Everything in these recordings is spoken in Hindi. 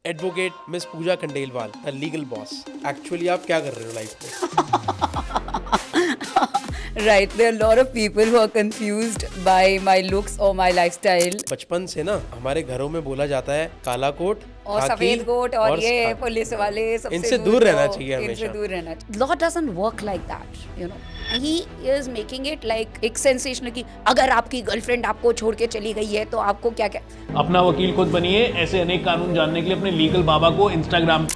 Advocate miss Pooja Khandelwal, the legal boss. Actually आप क्या कर रहे हो लाइफ में? Right, there are a lot of people who are confused by my looks or my lifestyle. बचपन से ना हमारे घरों में बोला जाता है काला कोट और खाकी सफेद कोट और ये स्कार्फ। पुलिस वाले सबसे इनसे दूर रहना रहो, चाहिए इनसे हमेशा। दूर रहना चाहिए. Law doesn't work like that, you know. He is making it like एक सेंसेशनल कि अगर आपकी गर्लफ्रेंड आपको छोड़ के चली गई है तो आपको क्या क्या. अपना वकील खुद बनिए। ऐसे अनेक कानून जानने के लिए अपने लीगल बाबा को इंस्टाग्राम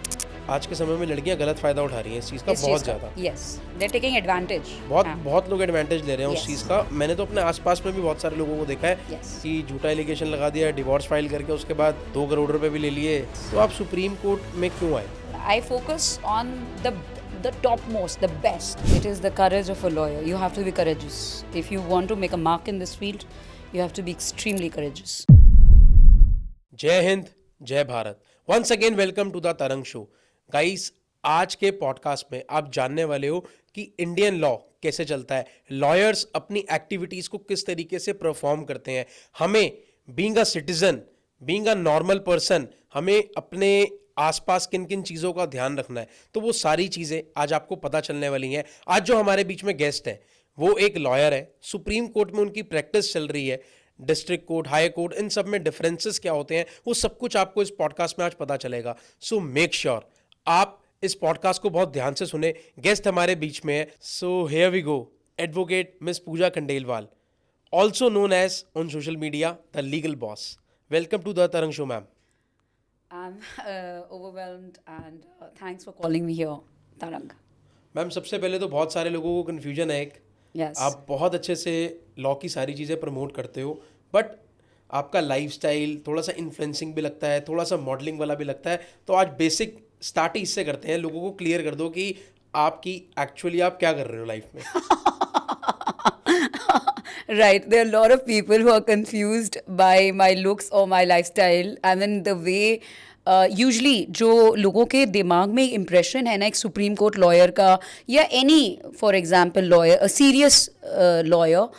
आज के समय में लड़कियां गलत फायदा उठा रही हैं इस चीज़ का बहुत ज़्यादा। Yes, they're taking advantage. बहुत लोग एडवांटेज ले रहे हैं उस Yes. चीज़ का। मैंने तो अपने आसपास में भी बहुत सारे लोगों को देखा है Yes. कि झूठा एलिगेशन लगा दिया, डिवोर्स फाइल करके उसके बाद 2 करोड़ रुपए भी ले लिए। तो आप सुप्रीम कोर्ट में क्यों आए? I focus on the topmost, the best. It is the courage of a lawyer. You have to be courageous. If you want to make a mark in this field, you have to be extremely courageous. जय हिंद, जय Bharat. Once again welcome to the Tarang show. Guys, आज के पॉडकास्ट में आप जानने वाले हो कि इंडियन लॉ कैसे चलता है, लॉयर्स अपनी एक्टिविटीज को किस तरीके से परफॉर्म करते हैं। हमें being a citizen, being a normal person, हमें अपने आसपास किन किन चीज़ों का ध्यान रखना है, तो वो सारी चीज़ें आज आपको पता चलने वाली हैं। आज जो हमारे बीच में गेस्ट है वो एक लॉयर है, सुप्रीम कोर्ट में उनकी प्रैक्टिस चल रही है, डिस्ट्रिक्ट कोर्ट, हाई कोर्ट, इन सब में डिफरेंसेस क्या होते हैं वो सब कुछ आपको इस पॉडकास्ट में आज पता चलेगा। सो मेक श्योर आप इस पॉडकास्ट को बहुत ध्यान से सुने। गेस्ट हमारे बीच में है, so here we go. Advocate miss Pooja Khandelwal, also known as on social media the legal boss. Welcome to the Tarang show ma'am. I'm overwhelmed and thanks for calling me here, Tarang. Ma'am, सबसे पहले तो बहुत सारे लोगों को कन्फ्यूजन है एक, Yes. आप बहुत अच्छे से लॉ की सारी चीज़ें प्रमोट करते हो, बट आपका लाइफस्टाइल थोड़ा सा इन्फ्लुएंसिंग भी लगता है, थोड़ा सा मॉडलिंग वाला भी लगता है। तो आज बेसिक स्टार्ट ही इससे करते हैं, लोगों को क्लियर कर दो कि आपकी एक्चुअली आप क्या कर रहे हो लाइफ में। Right, there are a lot of people who are confused by my looks or my lifestyle. I mean, the way usually जो लोगों के दिमाग में इम्प्रेशन है ना एक सुप्रीम कोर्ट लॉयर का या any for example lawyer, a serious lawyer,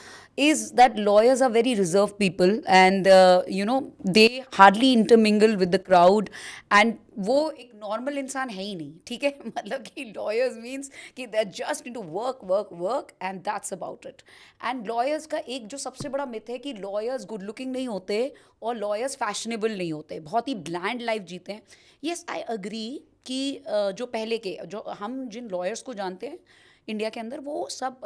is that lawyers are very reserved people and you know they hardly intermingle with the crowd and वो एक नॉर्मल इंसान है ही नहीं, ठीक है। मतलब कि लॉयर्स मीन्स कि they are just into work work work and that's about it. And lawyers का एक जो सबसे बड़ा मिथ है कि लॉयर्स गुड लुकिंग नहीं होते और लॉयर्स फैशनेबल नहीं होते, बहुत ही ब्लैंड लाइफ जीते हैं। येस, आई अग्री कि जो पहले के जो हम जिन लॉयर्स को जानते हैं इंडिया के अंदर वो सब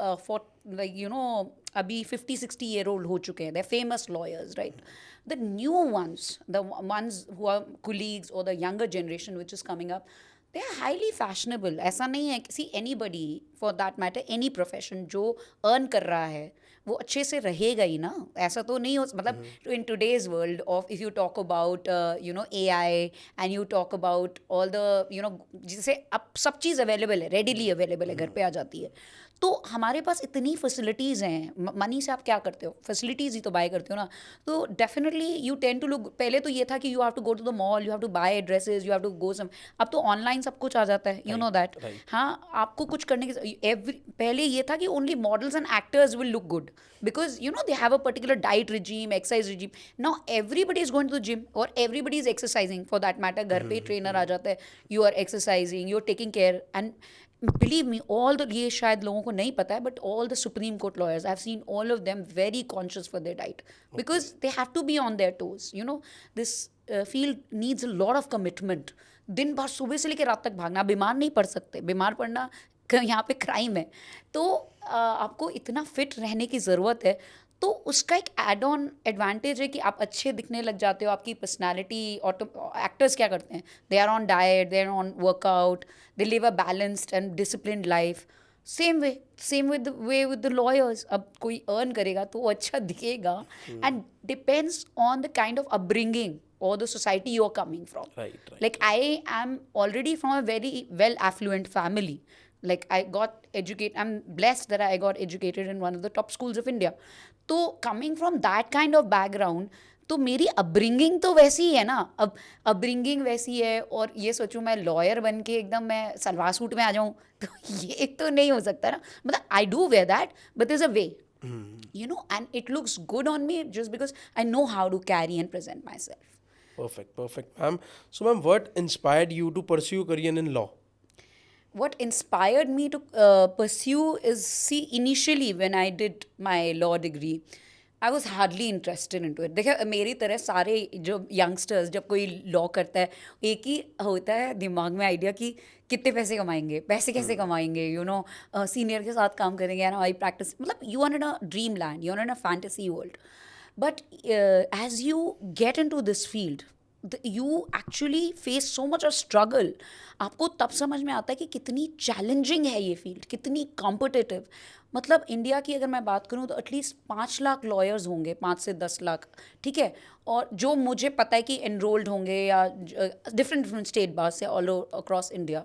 लाइक यू नो अभी 50-60 ईयर ओल्ड हो चुके हैं, they famous lawyers, right. The new ones, the ones who are colleagues or the younger generation which is coming up, they are highly fashionable. ऐसा नहीं है किसी anybody for that matter any profession जो earn कर रहा है वो अच्छे से रहेगा ही ना, ऐसा तो नहीं हो। मतलब in today's world of if you talk about you know AI and you talk about all the you know जिसे अब सब चीज़ अवेलेबल है, रेडिली अवेलेबल है, घर पे आ जाती है। तो हमारे पास इतनी फैसिलिटीज़ हैं, मनी से आप क्या करते हो, फैसिलिटीज़ ही तो बाय करते हो ना। तो definitely you tend to look, पहले तो ये था कि you have to go to the mall, you have to buy dresses, you have to go some, अब तो ऑनलाइन सब कुछ आ जाता है, यू नो दैट। हाँ, आपको कुछ करने की पहले ये था कि only models and actors will look good because you know they have a particular diet regime, exercise regime. Now everybody is going to the gym or everybody is exercising for that matter. घर पे ट्रेनर आ जाता है, you are exercising, you are taking care, and believe me, all the ये शायद लोगों को नहीं पता है, but all the Supreme Court lawyers, I've seen all of them very conscious for their diet because they have to be on their toes. You know, this field needs a lot of commitment. दिन भर सुबह से लेकर रात तक भागना, बीमार नहीं पड़ सकते, बीमार पड़ना यहाँ पे क्राइम है। तो आपको इतना फिट रहने की ज़रूरत है, तो उसका एक एड ऑन एडवांटेज है कि आप अच्छे दिखने लग जाते हो, आपकी पर्सनालिटी। एक्टर्स क्या करते हैं, they are on diet, they are on workout, they live a balanced and disciplined life. Same with the lawyers. अब कोई अर्न करेगा तो वो अच्छा दिखेगा and depends on the kind of upbringing or the society you're coming from. Right. Like I am already from a very well affluent family. Like I got educated, I'm blessed that I got educated in one of the top schools of India. तो coming from that kind of background, तो मेरी अपब्रिंगिंग तो वैसी ही है ना। अब अपब्रिंगिंग वैसी है और ये सोचूं मैं लॉयर बन के एकदम मैं सलवार सूट में आ जाऊं तो ये तो नहीं हो सकता ना। मतलब I do aware that but there is a way, you know, and it looks good on me just because I know how to carry and present myself. Perfect, ma'am. So, ma'am, what inspired you to pursue a career in law? What inspired me to pursue is, see, initially when I did my law degree, I was hardly interested into it. देखिए मेरी तरह सारे जो यंगस्टर्स जब कोई लॉ करता है, एक ही होता है दिमाग में आइडिया कि कितने पैसे कमाएंगे, पैसे कैसे कमाएंगे, सीनियर के साथ काम करेंगे ना, आई प्रैक्टिस, मतलब you are in a dream land, you are in a fantasy world. But as you get into this field, you actually face so much of struggle. आपको तब समझ में आता है कि कितनी चैलेंजिंग है ये फील्ड, कितनी कॉम्पिटिटिव. मतलब इंडिया की अगर मैं बात करूँ तो एटलीस्ट 5 लाख लॉयर्स होंगे, 5 से 10 लाख, ठीक है. और जो मुझे पता है कि एनरोल्ड होंगे या डिफरेंट डिफरेंट स्टेट बार से ऑल अक्रॉस इंडिया,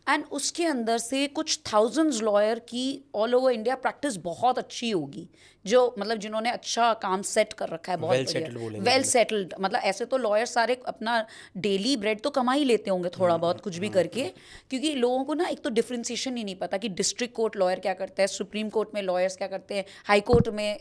एंड उसके अंदर से कुछ थाउजेंड्स लॉयर की ऑल ओवर इंडिया प्रैक्टिस बहुत अच्छी होगी, जो मतलब जिन्होंने अच्छा काम सेट कर रखा है, बहुत Well settled बोलेंगे वेल सेटल्ड. मतलब ऐसे तो लॉयर सारे अपना डेली ब्रेड तो कमा ही लेते होंगे थोड़ा बहुत कुछ भी करके, क्योंकि लोगों को ना एक तो डिफ्रेंसिएशन ही नहीं पता कि डिस्ट्रिक्ट कोर्ट लॉयर क्या करता है, सुप्रीम कोर्ट में लॉयर्स क्या करते हैं, हाई कोर्ट में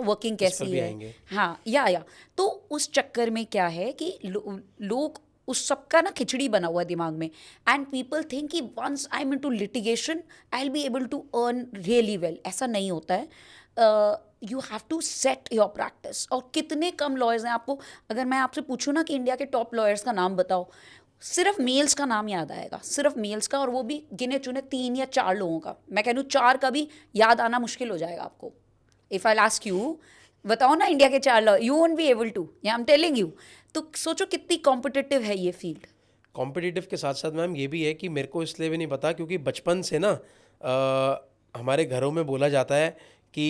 वर्किंग कैसी भी है. आएंगे. हाँ, या तो उस चक्कर में क्या है कि लोग उस सबका ना खिचड़ी बना हुआ है दिमाग में, एंड पीपल थिंक कि once I am into litigation I will be able to earn really well. ऐसा नहीं होता है. You have to set your practice. और कितने कम लॉयर्स हैं. आपको अगर मैं आपसे पूछूँ ना कि इंडिया के टॉप लॉयर्स का नाम बताओ, सिर्फ मेल्स का नाम याद आएगा, सिर्फ मेल्स का, और वो भी गिने चुने 3 या 4 लोगों का. मैं कह दूँ 4 का भी याद आना मुश्किल हो जाएगा आपको. इफ़ आई आस्क यू, बताओ ना इंडिया के 4 law, you won't be able to. या आई एम टेलिंग यू. तो सोचो कितनी कॉम्पिटिटिव है ये फील्ड. कॉम्पिटिटिव के साथ साथ मैम ये भी है कि मेरे को इसलिए भी नहीं पता क्योंकि बचपन से ना हमारे घरों में बोला जाता है कि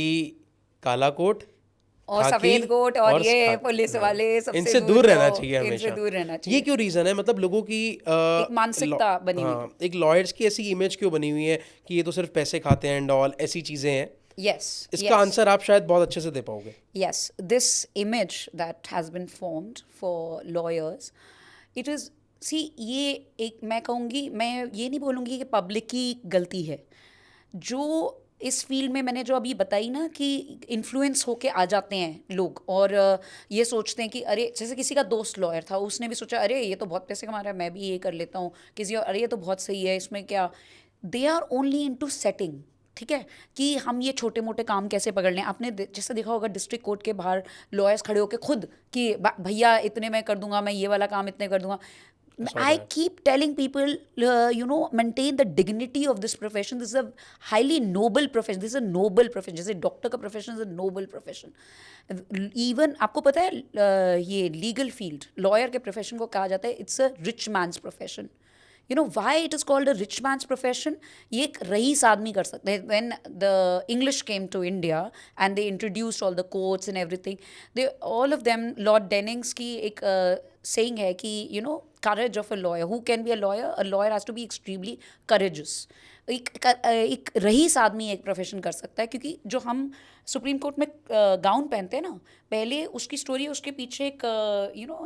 काला कोट और खाकी सफेद कोट और ये हाँ, पुलिस हाँ, वाले सबसे इनसे दूर रहना रहो, चाहिए हमेशा. इनसे दूर रहना चाहिए. ये क्यों रीजन है, मतलब लोगों की एक मानसिकता बनी हुई. हाँ, एक लॉयर्स की ऐसी इमेज क्यों बनी हुई है कि ये तो सिर्फ पैसे खाते हैं एंड ऑल, ऐसी चीजें हैं. Yes. इसका आंसर आप शायद बहुत अच्छे से दे पाओगे. Yes, this image that has been formed for lawyers, it is, see, ये एक, मैं कहूँगी, मैं ये नहीं बोलूँगी कि पब्लिक की गलती है. जो इस फील्ड में मैंने जो अभी बताई ना कि इन्फ्लुएंस होके आ जाते हैं लोग, और ये सोचते हैं कि अरे, जैसे किसी का दोस्त लॉयर था, उसने भी सोचा अरे ये तो बहुत पैसे कमा रहा है, मैं भी ये कर लेता हूँ. किसी और, अरे ये तो बहुत सही है, इसमें क्या. They are only into setting. ठीक है, कि हम ये छोटे मोटे काम कैसे पकड़ लें. आपने जैसे देखा होगा डिस्ट्रिक्ट कोर्ट के बाहर लॉयर्स खड़े होकर खुद कि भैया इतने में कर दूंगा, मैं ये वाला काम इतने कर दूंगा. I keep telling people, maintain the dignity of this profession. This is a highly noble profession. This is a noble profession. जैसे डॉक्टर का profession is a noble profession. Even आपको पता है ये लीगल फील्ड, लॉयर के प्रोफेशन को कहा जाता है it's a rich mains profession. You know why it is called a rich man's profession? ये एक रईस आदमी कर सकते हैं. When the English came to India and they introduced all the courts and everything, they all of them, Lord Dennings की एक saying है कि courage of a lawyer. Who can be a lawyer? A lawyer has to be extremely courageous. एक रईस आदमी एक प्रोफेशन कर सकता है, क्योंकि जो हम सुप्रीम कोर्ट में गाउन पहनते हैं ना, पहले उसकी स्टोरी, उसके पीछे एक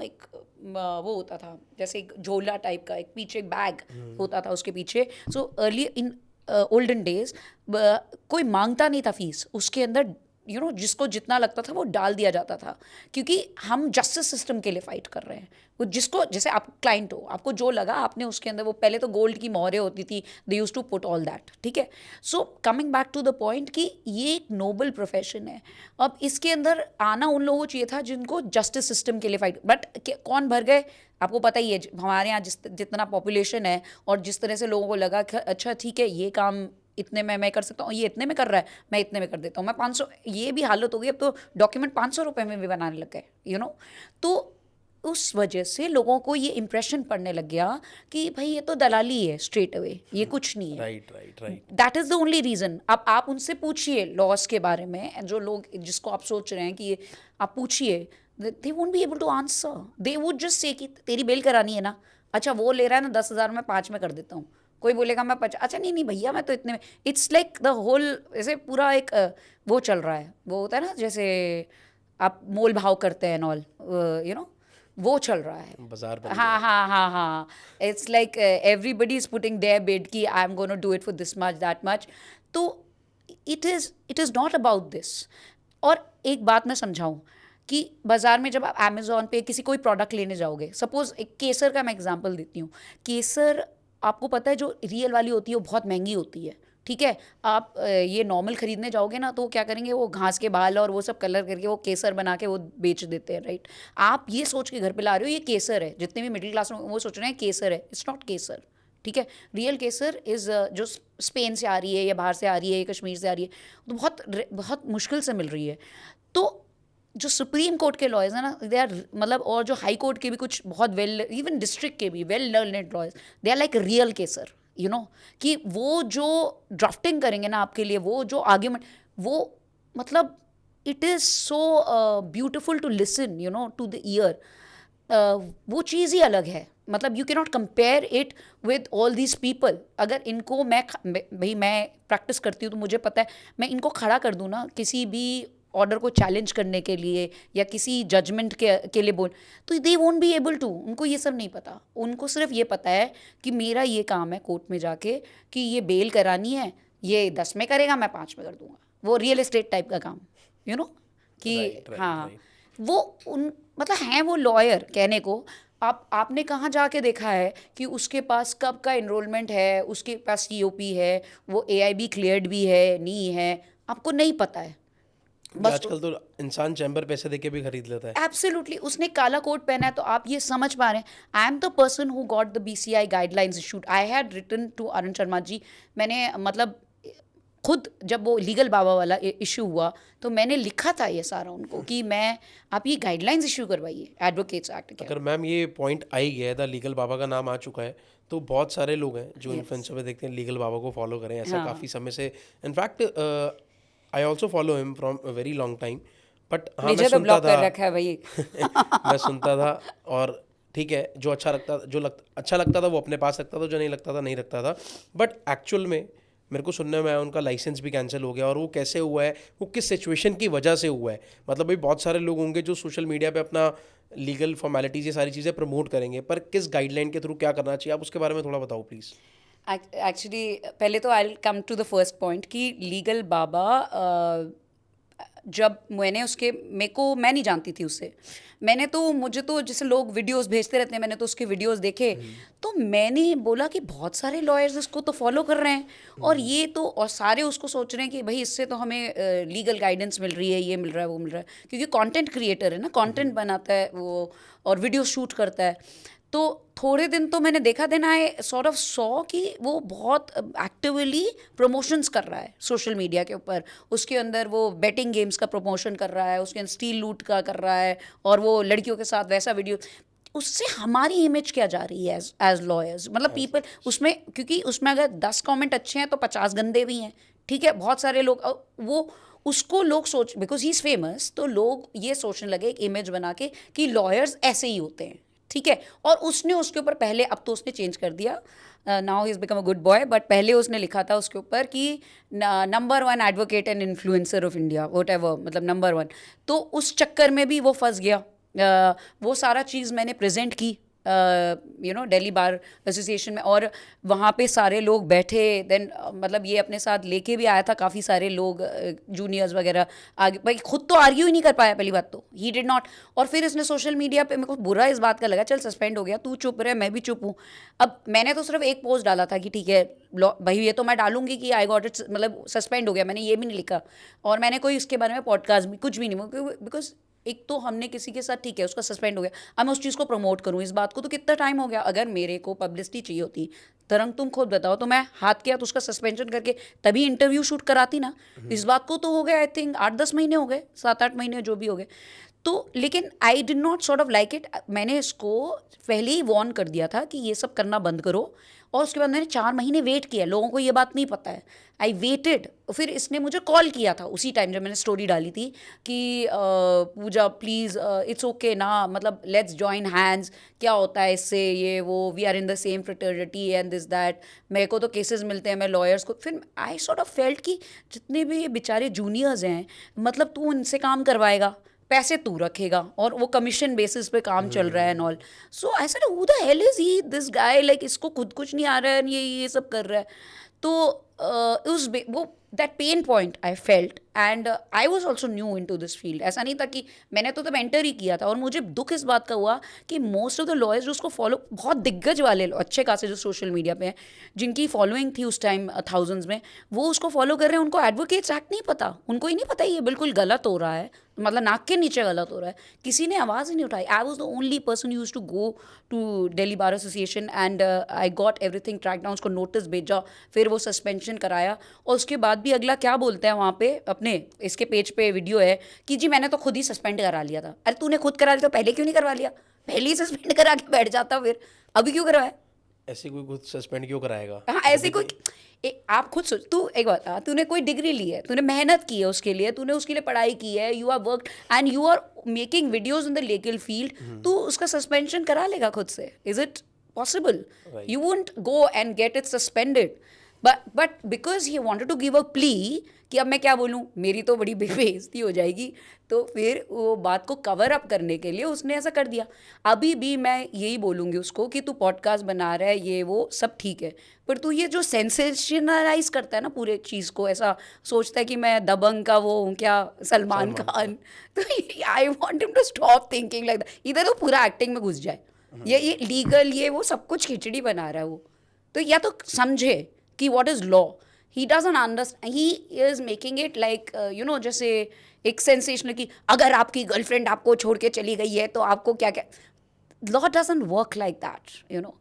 एक वो होता था, जैसे एक झोला टाइप का, एक पीछे एक बैग होता था उसके पीछे. So early in olden days कोई मांगता नहीं था फीस, उसके अंदर जिसको जितना लगता था वो डाल दिया जाता था, क्योंकि हम जस्टिस सिस्टम के लिए फाइट कर रहे हैं. वो जिसको, जैसे आप क्लाइंट हो, आपको जो लगा आपने उसके अंदर, वो पहले तो गोल्ड की मोहरें होती थी, they use to put all that. ठीक है, so coming back to the point कि ये एक नोबल प्रोफेशन है. अब इसके अंदर आना उन लोगों को चाहिए था जिनको जस्टिस सिस्टम के लिए फाइट, बट कौन भर गए आपको पता ही है. हमारे यहाँ जितना पॉपुलेशन है और जिस तरह से लोगों को लगा अच्छा ठीक है ये काम इतने में मैं कर सकता हूँ, ये इतने में कर रहा है, मैं इतने में कर देता हूँ, मैं 500, ये भी हालत हो गई. अब तो डॉक्यूमेंट 500 रुपये में भी बनाने लग गए. तो उस वजह से लोगों को ये इम्प्रेशन पड़ने लग गया कि भाई ये तो दलाली है स्ट्रेट अवे, ये कुछ नहीं है. Right. That is the only reason. अब आप उनसे पूछिए लॉस के बारे में, जो लोग जिसको आप सोच रहे हैं कि आप पूछिए, they won't be able to answer. They would just say कि तेरी बेल करानी है ना, अच्छा वो ले रहा है ना 10,000 में 5 में कर देता हूँ. कोई बोलेगा मैं 50, अच्छा नहीं भैया मैं तो इतने में. इट्स लाइक द होल, ऐसे पूरा एक वो चल रहा है, वो होता है ना जैसे आप मोल भाव करते हैं ऑल, वो चल रहा है बाजार बन हाँ. It's like everybody is putting their bid कि I am gonna do it for this much that much. तो it is not about this. और एक बात मैं समझाऊँ कि बाज़ार में जब आप अमेज़ॉन पे किसी कोई प्रोडक्ट लेने जाओगे, सपोज़ एक केसर का मैं एग्जांपल देती हूँ। केसर आपको पता है जो रियल वाली होती है वो बहुत महंगी होती है, ठीक है। आप ये नॉर्मल ख़रीदने जाओगे ना तो वो क्या करेंगे, वो घास के बाल और वो सब कलर करके वो केसर बना के वो बेच देते हैं, राइट। आप ये सोच के घर पे ला रहे हो ये केसर है, जितने भी मिडिल क्लास वो सोच रहे हैं केसर है, इट्स नॉट केसर, ठीक है। रियल केसर इज़ जो स्पेन से आ रही है या बाहर से आ रही है या कश्मीर से आ रही है, तो बहुत मुश्किल से मिल रही है। तो जो सुप्रीम कोर्ट के लॉयर्स हैं ना, दे आर मतलब, और जो हाई कोर्ट के भी कुछ बहुत वेल, इवन डिस्ट्रिक्ट के भी well learned lawyers, they are like real Caesar, you know, कि वो जो ड्राफ्टिंग करेंगे ना आपके लिए, वो जो आर्ग्यूमेंट, वो मतलब it is so beautiful to listen, you know, to the ear. वो चीज़ ही अलग है। मतलब you can not compare it with all these people. अगर इनको भाई मैं प्रैक्टिस करती हूँ तो मुझे पता है, मैं इनको खड़ा कर दूँ ना किसी भी ऑर्डर को चैलेंज करने के लिए या किसी जजमेंट के लिए बोल, तो they won't be able to. उनको ये सब नहीं पता, उनको सिर्फ ये पता है कि मेरा ये काम है कोर्ट में जाके कि ये बेल करानी है, ये 10 में करेगा, मैं 5 में कर दूंगा। वो रियल एस्टेट टाइप का काम, यू नो, कि हाँ वो उन मतलब हैं वो लॉयर कहने को। आपने कहाँ जाके देखा है कि उसके पास कब का एनरोलमेंट है, उसके पास COP है, वो AIB क्लियर्ड भी है नहीं है, आपको नहीं पता है। बस आजकल तो इंसान चैम्बर पैसे देके भी खरीद लेता है। एब्सोल्युटली, उसने काला कोट पहना है तो आप ये समझ पा रहे हैं। I am the person who got the BCI guidelines issued. I had written to Arun Sharma ji. मैंने मतलब खुद जब वो लीगल बाबा वाला इशू हुआ तो मैंने लिखा था ये सारा उनको कि मैं आप ये गाइडलाइंस इशू करवाइए एडवोकेट्स एक्ट के। अगर मैम ये पॉइंट आई गया है, द लीगल बाबा का नाम आ चुका है, तो बहुत सारे लोग हैं जो इन्फ्लुएंसर पे देखते हैं लीगल बाबा को फॉलो करें, ऐसा काफ़ी समय से। In fact I also follow him from a very long time. But हाँ, मैं मुझे तो सुनता ब्लॉक कर था रखा है भाई। मैं सुनता था, और ठीक है, जो अच्छा लगता था वो अपने पास रखता था, जो नहीं लगता था नहीं रखता था। बट एक्चुअल में मेरे को सुनने में आया उनका लाइसेंस भी कैंसिल हो गया। और वो कैसे हुआ है, वो किस सिचुएशन की वजह से हुआ है। मतलब भाई बहुत सारे लोग होंगे जो सोशल मीडिया पे अपना लीगल फॉर्मेलिटीज़ ये सारी चीज़ें प्रमोट करेंगे, पर किस गाइडलाइन के थ्रू क्या करना चाहिए, आप उसके बारे में थोड़ा बताओ प्लीज़। एक्चुअली पहले तो I come to the first point कि लीगल बाबा जब मैंने उसके मैं नहीं जानती थी उससे। मुझे तो जैसे लोग वीडियोस भेजते रहते हैं, मैंने तो उसके वीडियोस देखे, तो मैंने बोला कि बहुत सारे लॉयर्स इसको तो फॉलो कर रहे हैं और ये तो, और सारे उसको सोच रहे हैं कि भाई इससे तो हमें लीगल गाइडेंस मिल रही है, ये मिल रहा है, वो मिल रहा है, क्योंकि कंटेंट क्रिएटर है ना, कंटेंट बनाता है वो और वीडियो शूट करता है। तो थोड़े दिन तो मैंने देखा, then I sort of saw कि वो बहुत एक्टिवली प्रमोशंस कर रहा है सोशल मीडिया के ऊपर। उसके अंदर वो बेटिंग गेम्स का प्रमोशन कर रहा है, उसके अंदर स्टील लूट का कर रहा है, और वो लड़कियों के साथ वैसा वीडियो। उससे हमारी इमेज क्या जा रही है एज लॉयर्स? मतलब पीपल उसमें, क्योंकि उसमें अगर 10 कमेंट अच्छे हैं तो 50 गंदे भी हैं, ठीक है। बहुत सारे लोग वो उसको लोग सोच, बिकॉज ही इज़ फेमस, तो लोग ये सोचने लगे एक इमेज बना के कि लॉयर्स ऐसे ही होते हैं, ठीक है। और उसने उसके ऊपर पहले, अब तो उसने चेंज कर दिया, now he is become a good boy, but पहले उसने लिखा था उसके ऊपर कि number 1 advocate and influencer of India, what ever, मतलब नंबर 1। तो उस चक्कर में भी वो फंस गया। वो सारा चीज़ मैंने प्रेजेंट की दिल्ली बार एसोसिएशन में, और वहाँ पे सारे लोग बैठे। देन मतलब ये अपने साथ लेके भी आया था काफ़ी सारे लोग, जूनियर्स वगैरह। आगे भाई खुद तो आर्ग्यू ही नहीं कर पाया, पहली बात तो ही डिड नॉट। और फिर इसने सोशल मीडिया पे, मेरे को बुरा इस बात का लगा, चल सस्पेंड हो गया, तू चुप रहे, मैं भी चुप हूँ। अब मैंने तो सिर्फ एक पोस्ट डाला था कि ठीक है भाई, ये तो मैं डालूंगी कि आई गॉट इट, मतलब सस्पेंड हो गया, मैंने ये भी नहीं लिखा। और मैंने कोई इसके बारे में पॉडकास्ट भी कुछ भी नहीं, बिकॉज एक तो हमने किसी के साथ, ठीक है उसका सस्पेंड हो गया, अब मैं उस चीज़ को प्रमोट करूँ इस बात को, तो कितना टाइम हो गया। अगर मेरे को पब्लिसिटी चाहिए होती, तरंग तुम खुद बताओ, तो मैं हाथ के हाथ उसका सस्पेंशन करके तभी इंटरव्यू शूट कराती ना। इस बात को तो हो गया आई थिंक 8-10 महीने हो गए, 7-8 महीने जो भी हो गए। तो लेकिन I did not sort of like it. मैंने इसको पहले ही वॉर्न कर दिया था कि ये सब करना बंद करो, और उसके बाद मैंने 4 महीने वेट किया। लोगों को ये बात नहीं पता है, आई वेटेड। फिर इसने मुझे कॉल किया था उसी टाइम जब मैंने स्टोरी डाली थी कि पूजा प्लीज़ इट्स ओके ना, मतलब लेट्स जॉइन हैंड्स, क्या होता है इससे, ये वो, we are in the same fraternity and this that. मेरे को तो केसेस मिलते हैं, मैं लॉयर्स को। फिर आई सॉर्ट ऑफ फेल्ट कि जितने भी बेचारे जूनियर्स हैं, मतलब तू उनसे काम करवाएगा, पैसे तू रखेगा, और वो कमीशन बेसिस पे काम चल रहा है and all. So I said who the hell is he, this guy, like इसको खुद कुछ नहीं आ रहा है, ये सब कर रहा है। तो वो that pain point I felt and I was also new in to this field. ऐसा नहीं था कि मैंने तो तब एंटर ही किया था. और मुझे दुख इस बात का हुआ कि मोस्ट ऑफ द लॉयर्स जो उसको फॉलो, बहुत दिग्गज वाले अच्छे खासे जो सोशल मीडिया पे हैं, जिनकी फॉलोइंग थी उस टाइम थाउजेंड्स में, वो उसको फॉलो कर रहे हैं. उनको एडवोकेट्स एक्ट नहीं पता, उनको ही नहीं पता ये बिल्कुल गलत हो रहा है, मतलब नाक के नीचे गलत हो रहा है. किसी ने आवाज़ ही नहीं उठाई. I was the only person use to go to Delhi bar association and I got everything track down. उसको नोटिस भेजा, फिर वो सस्पेंशन कराया. और उसके बाद भी अगला क्या बोलते हैं वहाँ पे, अपने इसके पेज पे वीडियो है कि जी मैंने तो खुद ही सस्पेंड करा लिया था. अरे तूने खुद करा लिया तो पहले क्यों नहीं करवा लिया? पहले ही सस्पेंड करा के बैठ जाता, फिर अभी क्यों करवाया? ऐसे कोई खुद सस्पेंड क्यों कराएगा? हाँ, ऐसे कोई आप खुद सोच. तू एक बात, तूने कोई डिग्री ली है, तूने मेहनत की है उसके लिए, तूने उसके लिए पढ़ाई की है, you are work and you are making videos in the legal field. तू उसका सस्पेंशन करा लेगा खुद से? Is it possible? Right. You won't go and get it suspended. But because he wanted to give a plea कि अब मैं क्या बोलूँ, मेरी तो बड़ी बेइज्जती हो जाएगी, तो फिर वो बात को कवर अप करने के लिए उसने ऐसा कर दिया. अभी भी मैं यही बोलूँगी उसको कि तू पॉडकास्ट बना रहा है, ये वो सब ठीक है, पर तू ये जो सेंसेशनलाइज करता है ना पूरे चीज़ को, ऐसा सोचता है कि मैं दबंग का वो हूँ क्या, सलमान खान, तो I want him to stop thinking like that. इधर तो पूरा एक्टिंग में घुस जाए, ये लीगल ये वो सब कुछ खिचड़ी बना रहा है वो. तो या तो समझे कि what is law. He doesn't understand, he is making it like you know, जैसे एक सेंसेशनल कि अगर आपकी गर्लफ्रेंड आपको छोड़ के चली गई है तो आपको क्या क्या. Law doesn't work like that, you know.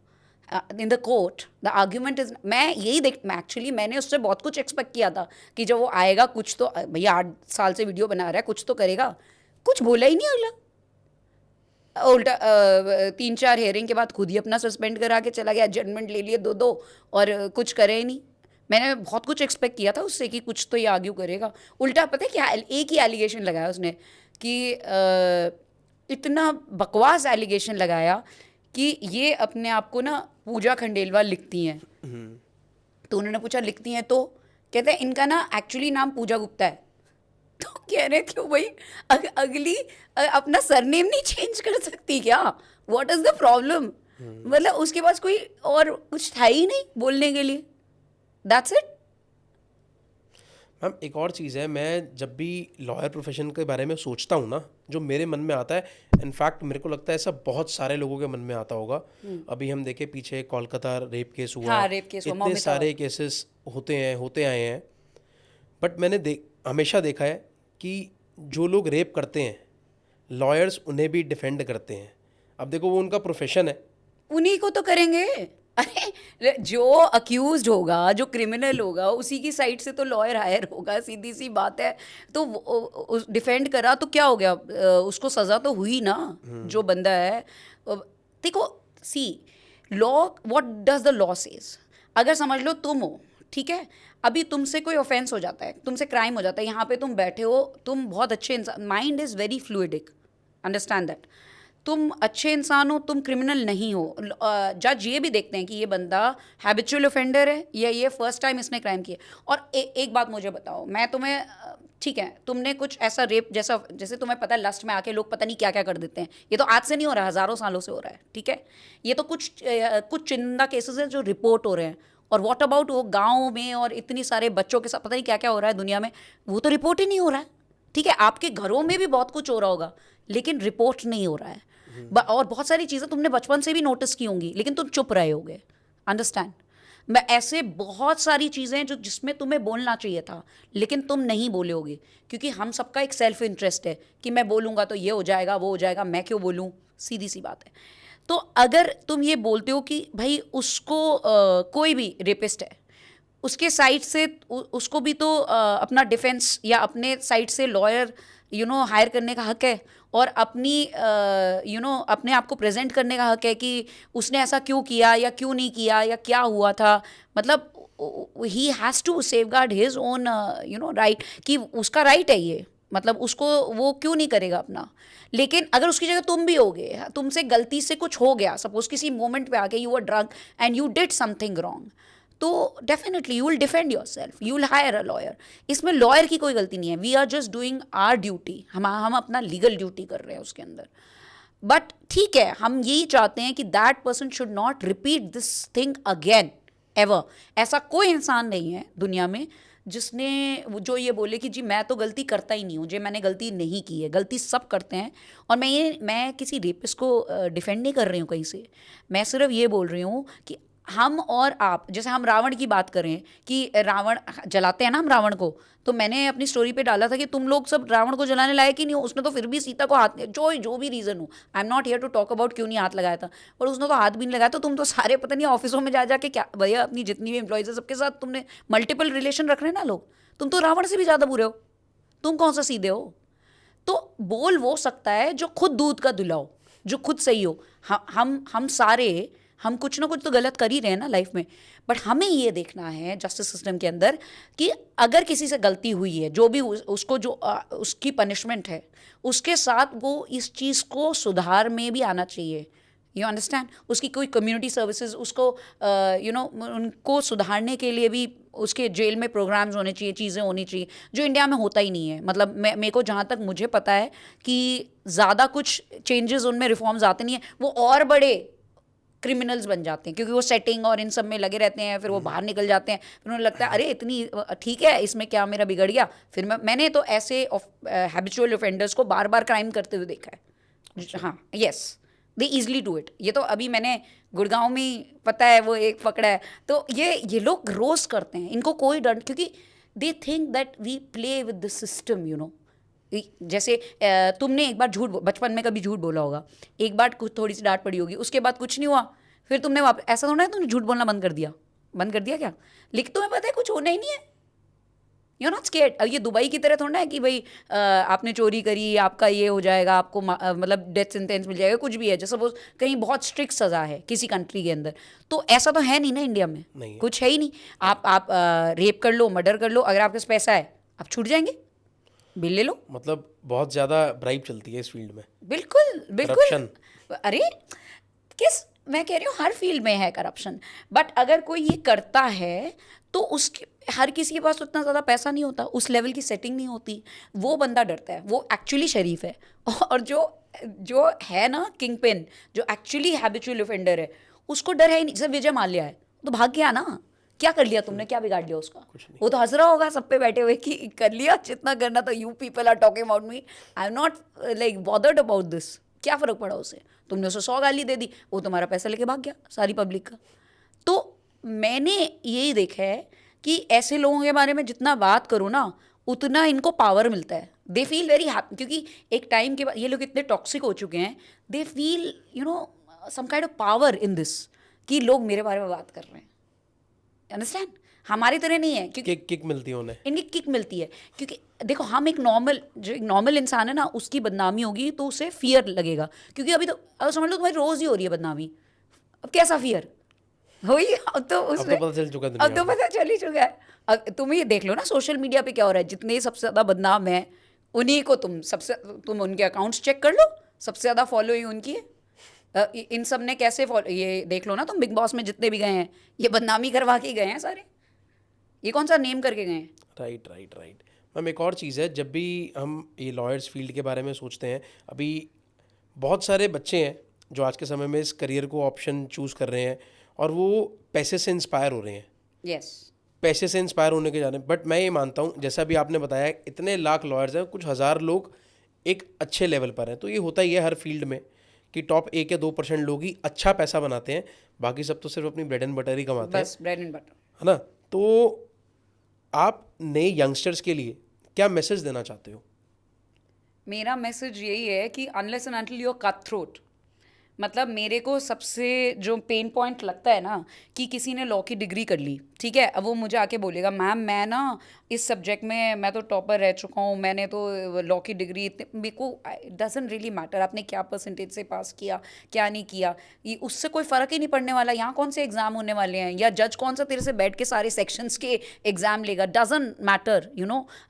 In the court the argument is, मैं यही मैं एक्चुअली मैंने उससे बहुत कुछ एक्सपेक्ट किया था कि जब वो आएगा कुछ तो, भैया 8 साल से वीडियो बना रहा है, कुछ तो करेगा. कुछ बोला ही नहीं अगला. उल्टा 3-4 हेयरिंग के बाद खुद ही अपना सस्पेंड करा के चला गया, जजमेंट ले लिए 2-2 और कुछ करे ही नहीं. मैंने बहुत कुछ एक्सपेक्ट किया था उससे कि कुछ तो ये आर्ग्यू करेगा. उल्टा पता है क्या, एक ही एलिगेशन लगाया उसने कि इतना बकवास एलिगेशन लगाया कि ये अपने आप को ना पूजा खंडेलवाल लिखती हैं. तो उन्होंने पूछा लिखती हैं तो कहते हैं इनका ना एक्चुअली नाम पूजा गुप्ता है. तो कह रहे क्यों भाई, अगली अपना सरनेम नहीं चेंज कर सकती क्या? What is the problem? मतलब उसके पास कोई और कुछ था ही नहीं बोलने के लिए. That's it. मैम एक और चीज़ है, मैं जब भी लॉयर प्रोफेशन के बारे में सोचता हूँ ना, जो मेरे मन में आता है, इनफैक्ट मेरे को लगता है ऐसा बहुत सारे लोगों के मन में आता होगा. अभी हम देखें पीछे कोलकाता रेप केस हुआ, हाँ, रेप केस हुआ, इतने मौमिता सारे केसेस होते आए हैं. बट मैंने हमेशा देखा है कि जो लोग रेप करते हैं, लॉयर्स उन्हें भी डिफेंड करते हैं. अब देखो वो उनका प्रोफेशन है, उन्हीं को तो करेंगे. अरे जो अक्यूज्ड होगा, जो क्रिमिनल होगा, उसी की साइड से तो लॉयर हायर होगा, सीधी सी बात है. तो डिफेंड करा तो क्या हो गया, उसको सज़ा तो हुई ना. जो बंदा है, देखो see law, what does the law says. अगर समझ लो तुम हो, ठीक है, अभी तुमसे कोई ऑफेंस हो जाता है, तुमसे क्राइम हो जाता है, यहाँ पे तुम बैठे हो, तुम बहुत अच्छे इंसान, mind is very fluidic, understand that. तुम अच्छे इंसान हो, तुम क्रिमिनल नहीं हो. जज ये भी देखते हैं कि ये बंदा हैबिचुअल ऑफेंडर है या ये फर्स्ट टाइम इसने क्राइम किया. और एक बात मुझे बताओ, मैं तुम्हें, ठीक है, तुमने कुछ ऐसा रेप जैसा, जैसे तुम्हें पता है लस्ट में आके लोग पता नहीं क्या क्या कर देते हैं, ये तो आज से नहीं हो रहा है, हज़ारों सालों से हो रहा है, ठीक है. ये तो कुछ चुनिंदा केसेस हैं जो रिपोर्ट हो रहे हैं. और व्हाट अबाउट वो गाँव में और इतनी सारे बच्चों के साथ पता नहीं क्या क्या हो रहा है दुनिया में, वो तो रिपोर्ट ही नहीं हो रहा है. ठीक है, आपके घरों में भी बहुत कुछ हो रहा होगा, लेकिन रिपोर्ट नहीं हो रहा है. और बहुत सारी चीज़ें तुमने बचपन से भी नोटिस की होंगी, लेकिन तुम चुप रहे होगे. अंडरस्टैंड. मैं ऐसे बहुत सारी चीज़ें जो जिसमें तुम्हें बोलना चाहिए था, लेकिन तुम नहीं बोले होगे, क्योंकि हम सबका एक सेल्फ इंटरेस्ट है कि मैं बोलूँगा तो ये हो जाएगा, वो हो जाएगा, मैं क्यों बोलूँ. सीधी सी बात है. तो अगर तुम ये बोलते हो कि भाई उसको कोई भी रेपिस्ट है, उसके साइड से उसको भी तो अपना डिफेंस या अपने साइड से लॉयर हायर करने का हक है, और अपनी अपने आप को प्रेजेंट करने का हक है कि उसने ऐसा क्यों किया या क्यों नहीं किया या क्या हुआ था. मतलब he has to safeguard his own right, कि उसका राइट है ये, मतलब उसको वो क्यों नहीं करेगा अपना. लेकिन अगर उसकी जगह तुम भी होगे, तुमसे गलती से कुछ हो गया, सपोज किसी मोमेंट पे आके you are drunk and you did something wrong, तो definitely you will defend yourself, you will hire a lawyer. इसमें लॉयर की कोई गलती नहीं है. We are just doing our duty, हम अपना लीगल ड्यूटी कर रहे हैं उसके अंदर. बट ठीक है, हम यही चाहते हैं कि that person should not repeat this thing again. Ever. ऐसा कोई इंसान नहीं है दुनिया में जिसने जो ये बोले कि जी मैं तो गलती करता ही नहीं हूँ, जी मैंने गलती नहीं की है। गलती सब करते हैं। और मैं किसी रेपिस्ट को डिफेंड नहीं कर रही हूँ कहीं से। मैं सिर्फ ये बोल रही हूँ कि हम और आप, जैसे हम रावण की बात करें कि रावण जलाते हैं ना हम रावण को, तो मैंने अपनी स्टोरी पे डाला था कि तुम लोग सब रावण को जलाने लायक ही नहीं हो। उसने तो फिर भी सीता को हाथ, जो भी रीज़न हो, I am not here to talk about क्यों नहीं हाथ लगाया था, पर उसने तो हाथ भी नहीं लगाया। तो तुम तो सारे पता नहीं ऑफिसों में जा जाके क्या भैया, अपनी जितनी भी एम्प्लॉयज़ है सबके साथ तुमने मल्टीपल रिलेशन रख रहे हैं ना लोग। तुम तो रावण से भी ज़्यादा बुरे हो। तुम कौन सा सीधे हो? तो बोल वो सकता है जो खुद दूध का धुला हो, जो खुद सही हो। हम सारे हम कुछ ना कुछ तो गलत कर ही रहे हैं ना लाइफ में। बट हमें ये देखना है जस्टिस सिस्टम के अंदर कि अगर किसी से गलती हुई है, जो भी उसको जो उसकी पनिशमेंट है, उसके साथ वो इस चीज़ को सुधार में भी आना चाहिए। You understand? उसकी कोई कम्युनिटी सर्विसेज उसको उनको सुधारने के लिए भी उसके जेल में प्रोग्राम्स होने चाहिए, चीज़ें होनी चाहिए, जो इंडिया में होता ही नहीं है। मतलब मेरे को जहाँ तक मुझे पता है कि ज़्यादा कुछ चेंजेस उनमें, रिफॉर्म्स आते नहीं हैं। वो और बड़े क्रिमिनल्स बन जाते हैं क्योंकि वो सेटिंग और इन सब में लगे रहते हैं। फिर वो बाहर निकल जाते हैं, फिर उन्हें लगता है अरे इतनी ठीक है, इसमें क्या मेरा बिगड़ गया। फिर मैंने तो ऐसे हैबिचुअल ऑफेंडर्स को बार बार क्राइम करते हुए देखा है। हाँ, yes, they easily do it. ये तो अभी मैंने गुड़गांव में पता है वो एक पकड़ा है। तो ये लोग रोज करते हैं, इनको कोई डर, क्योंकि they think that we play with the system, you know. जैसे तुमने एक बार झूठ, बचपन में कभी झूठ बोला होगा, एक बार कुछ थोड़ी सी डांट पड़ी होगी, उसके बाद कुछ नहीं हुआ, फिर तुमने वापस, ऐसा थोड़ा है तुमने झूठ बोलना बंद कर दिया क्या? लेकिन तुम्हें पता है कुछ होना ही नहीं है। You not scared. अब ये दुबई की तरह थोड़ा है कि भाई आपने चोरी करी, आपका ये हो जाएगा, आपको मतलब डेथ सेंटेंस मिल जाएगा, कुछ भी है। जैसे सपोज कहीं बहुत स्ट्रिक्ट सज़ा है किसी कंट्री के अंदर, तो ऐसा तो है नहीं ना इंडिया में, नहीं। कुछ है ही नहीं। आप रेप कर लो, मर्डर कर लो, अगर आपके पास पैसा है आप छूट जाएंगे, बिल ले लो। मतलब बहुत ज़्यादा ब्राइब चलती है इस फील्ड में। बिल्कुल बिल्कुल। Corruption। अरे मैं कह रही हूँ हर फील्ड में है करप्शन। बट अगर कोई ये करता है तो उसके, हर किसी के पास उतना ज़्यादा पैसा नहीं होता, उस लेवल की सेटिंग नहीं होती। वो बंदा डरता है, वो एक्चुअली शरीफ है। और जो है ना किंग पिन, जो एक्चुअली हैबिचुअल ऑफेंडर है, उसको डर है ही नहीं। जैसे विजय माल्या है, तो भाग गया ना। क्या कर लिया तुमने, क्या बिगाड़ लिया उसका? वो तो हंस रहा होगा सब पे बैठे हुए कि कर लिया जितना करना था। You people are talking about me, I am not like bothered about this. क्या फ़र्क पड़ा उसे? तुमने उसे 100 गाली दे दी, वो तुम्हारा पैसा लेके भाग गया सारी पब्लिक का। तो मैंने यही देखा है कि ऐसे लोगों के बारे में जितना बात करूँ ना, उतना इनको पावर मिलता है। दे फील वेरी हैप्पी, क्योंकि एक टाइम के बाद ये लोग इतने टॉक्सिक हो चुके हैं। They feel some kind of power in this, कि लोग मेरे बारे में बात कर रहे हैं। अंडरस्टैंड? हमारी तरह नहीं है, क्योंकि किक मिलती है उन्हें, इनकी किक मिलती है। क्योंकि देखो, हम एक नॉर्मल इंसान है ना, उसकी बदनामी होगी तो उसे फियर लगेगा। क्योंकि अभी तो अब समझ लो तुम्हारी रोज़ ही हो रही है बदनामी, अब कैसा फियर हुई? अब तो पता चल चुका है, अब तो पता चल ही चुका है। अब तुम ये देख लो ना सोशल मीडिया पे क्या हो रहा है। जितने सबसे ज़्यादा बदनाम है उन्हीं को तुम उनके अकाउंट्स चेक कर लो, सबसे ज़्यादा फॉलो ही उनकी है। इन सब ने कैसे फॉलो, ये देख लो ना तुम, बिग बॉस में जितने भी गए हैं ये बदनामी करवा के गए हैं सारे। ये कौन सा नेम करके गए हैं? राइट। मैम एक और चीज़ है, जब भी हम ये लॉयर्स फील्ड के बारे में सोचते हैं, अभी बहुत सारे बच्चे हैं जो आज के समय में इस करियर को ऑप्शन चूज़ कर रहे हैं और वो पैसे से इंस्पायर हो रहे हैं। यस, पैसे से इंस्पायर होने के जाने। बट मैं ये मानता हूँ, जैसा भी आपने बताया, इतने लाख लॉयर्स हैं, कुछ हज़ार लोग एक अच्छे लेवल पर हैं। तो ये होता ही है हर फील्ड में कि टॉप 1 या 2% लोग ही अच्छा पैसा बनाते हैं, बाकी सब तो सिर्फ अपनी ब्रेड एंड बटर ही कमाते हैं, बस ब्रेड एंड बटर, है ना। तो आप नए यंगस्टर्स के लिए क्या मैसेज देना चाहते हो? मेरा मैसेज यही है कि unless and until you are cut throat, मतलब मेरे को सबसे जो पेन पॉइंट लगता है ना, कि किसी ने लॉ की डिग्री कर ली, ठीक है, अब वो मुझे आके बोलेगा मैम मैं ना इस सब्जेक्ट में मैं तो टॉपर रह चुका हूँ, मैंने तो लॉ की डिग्री, मेरे को डजंट रियली मैटर आपने क्या परसेंटेज से पास किया, क्या नहीं किया, ये उससे कोई फ़र्क ही नहीं पड़ने वाला। यहाँ कौन से एग्ज़ाम होने वाले हैं, या जज कौन सा तेरे से बैठ के सारे सेक्शंस के एग्ज़ाम लेगा, डजंट मैटर।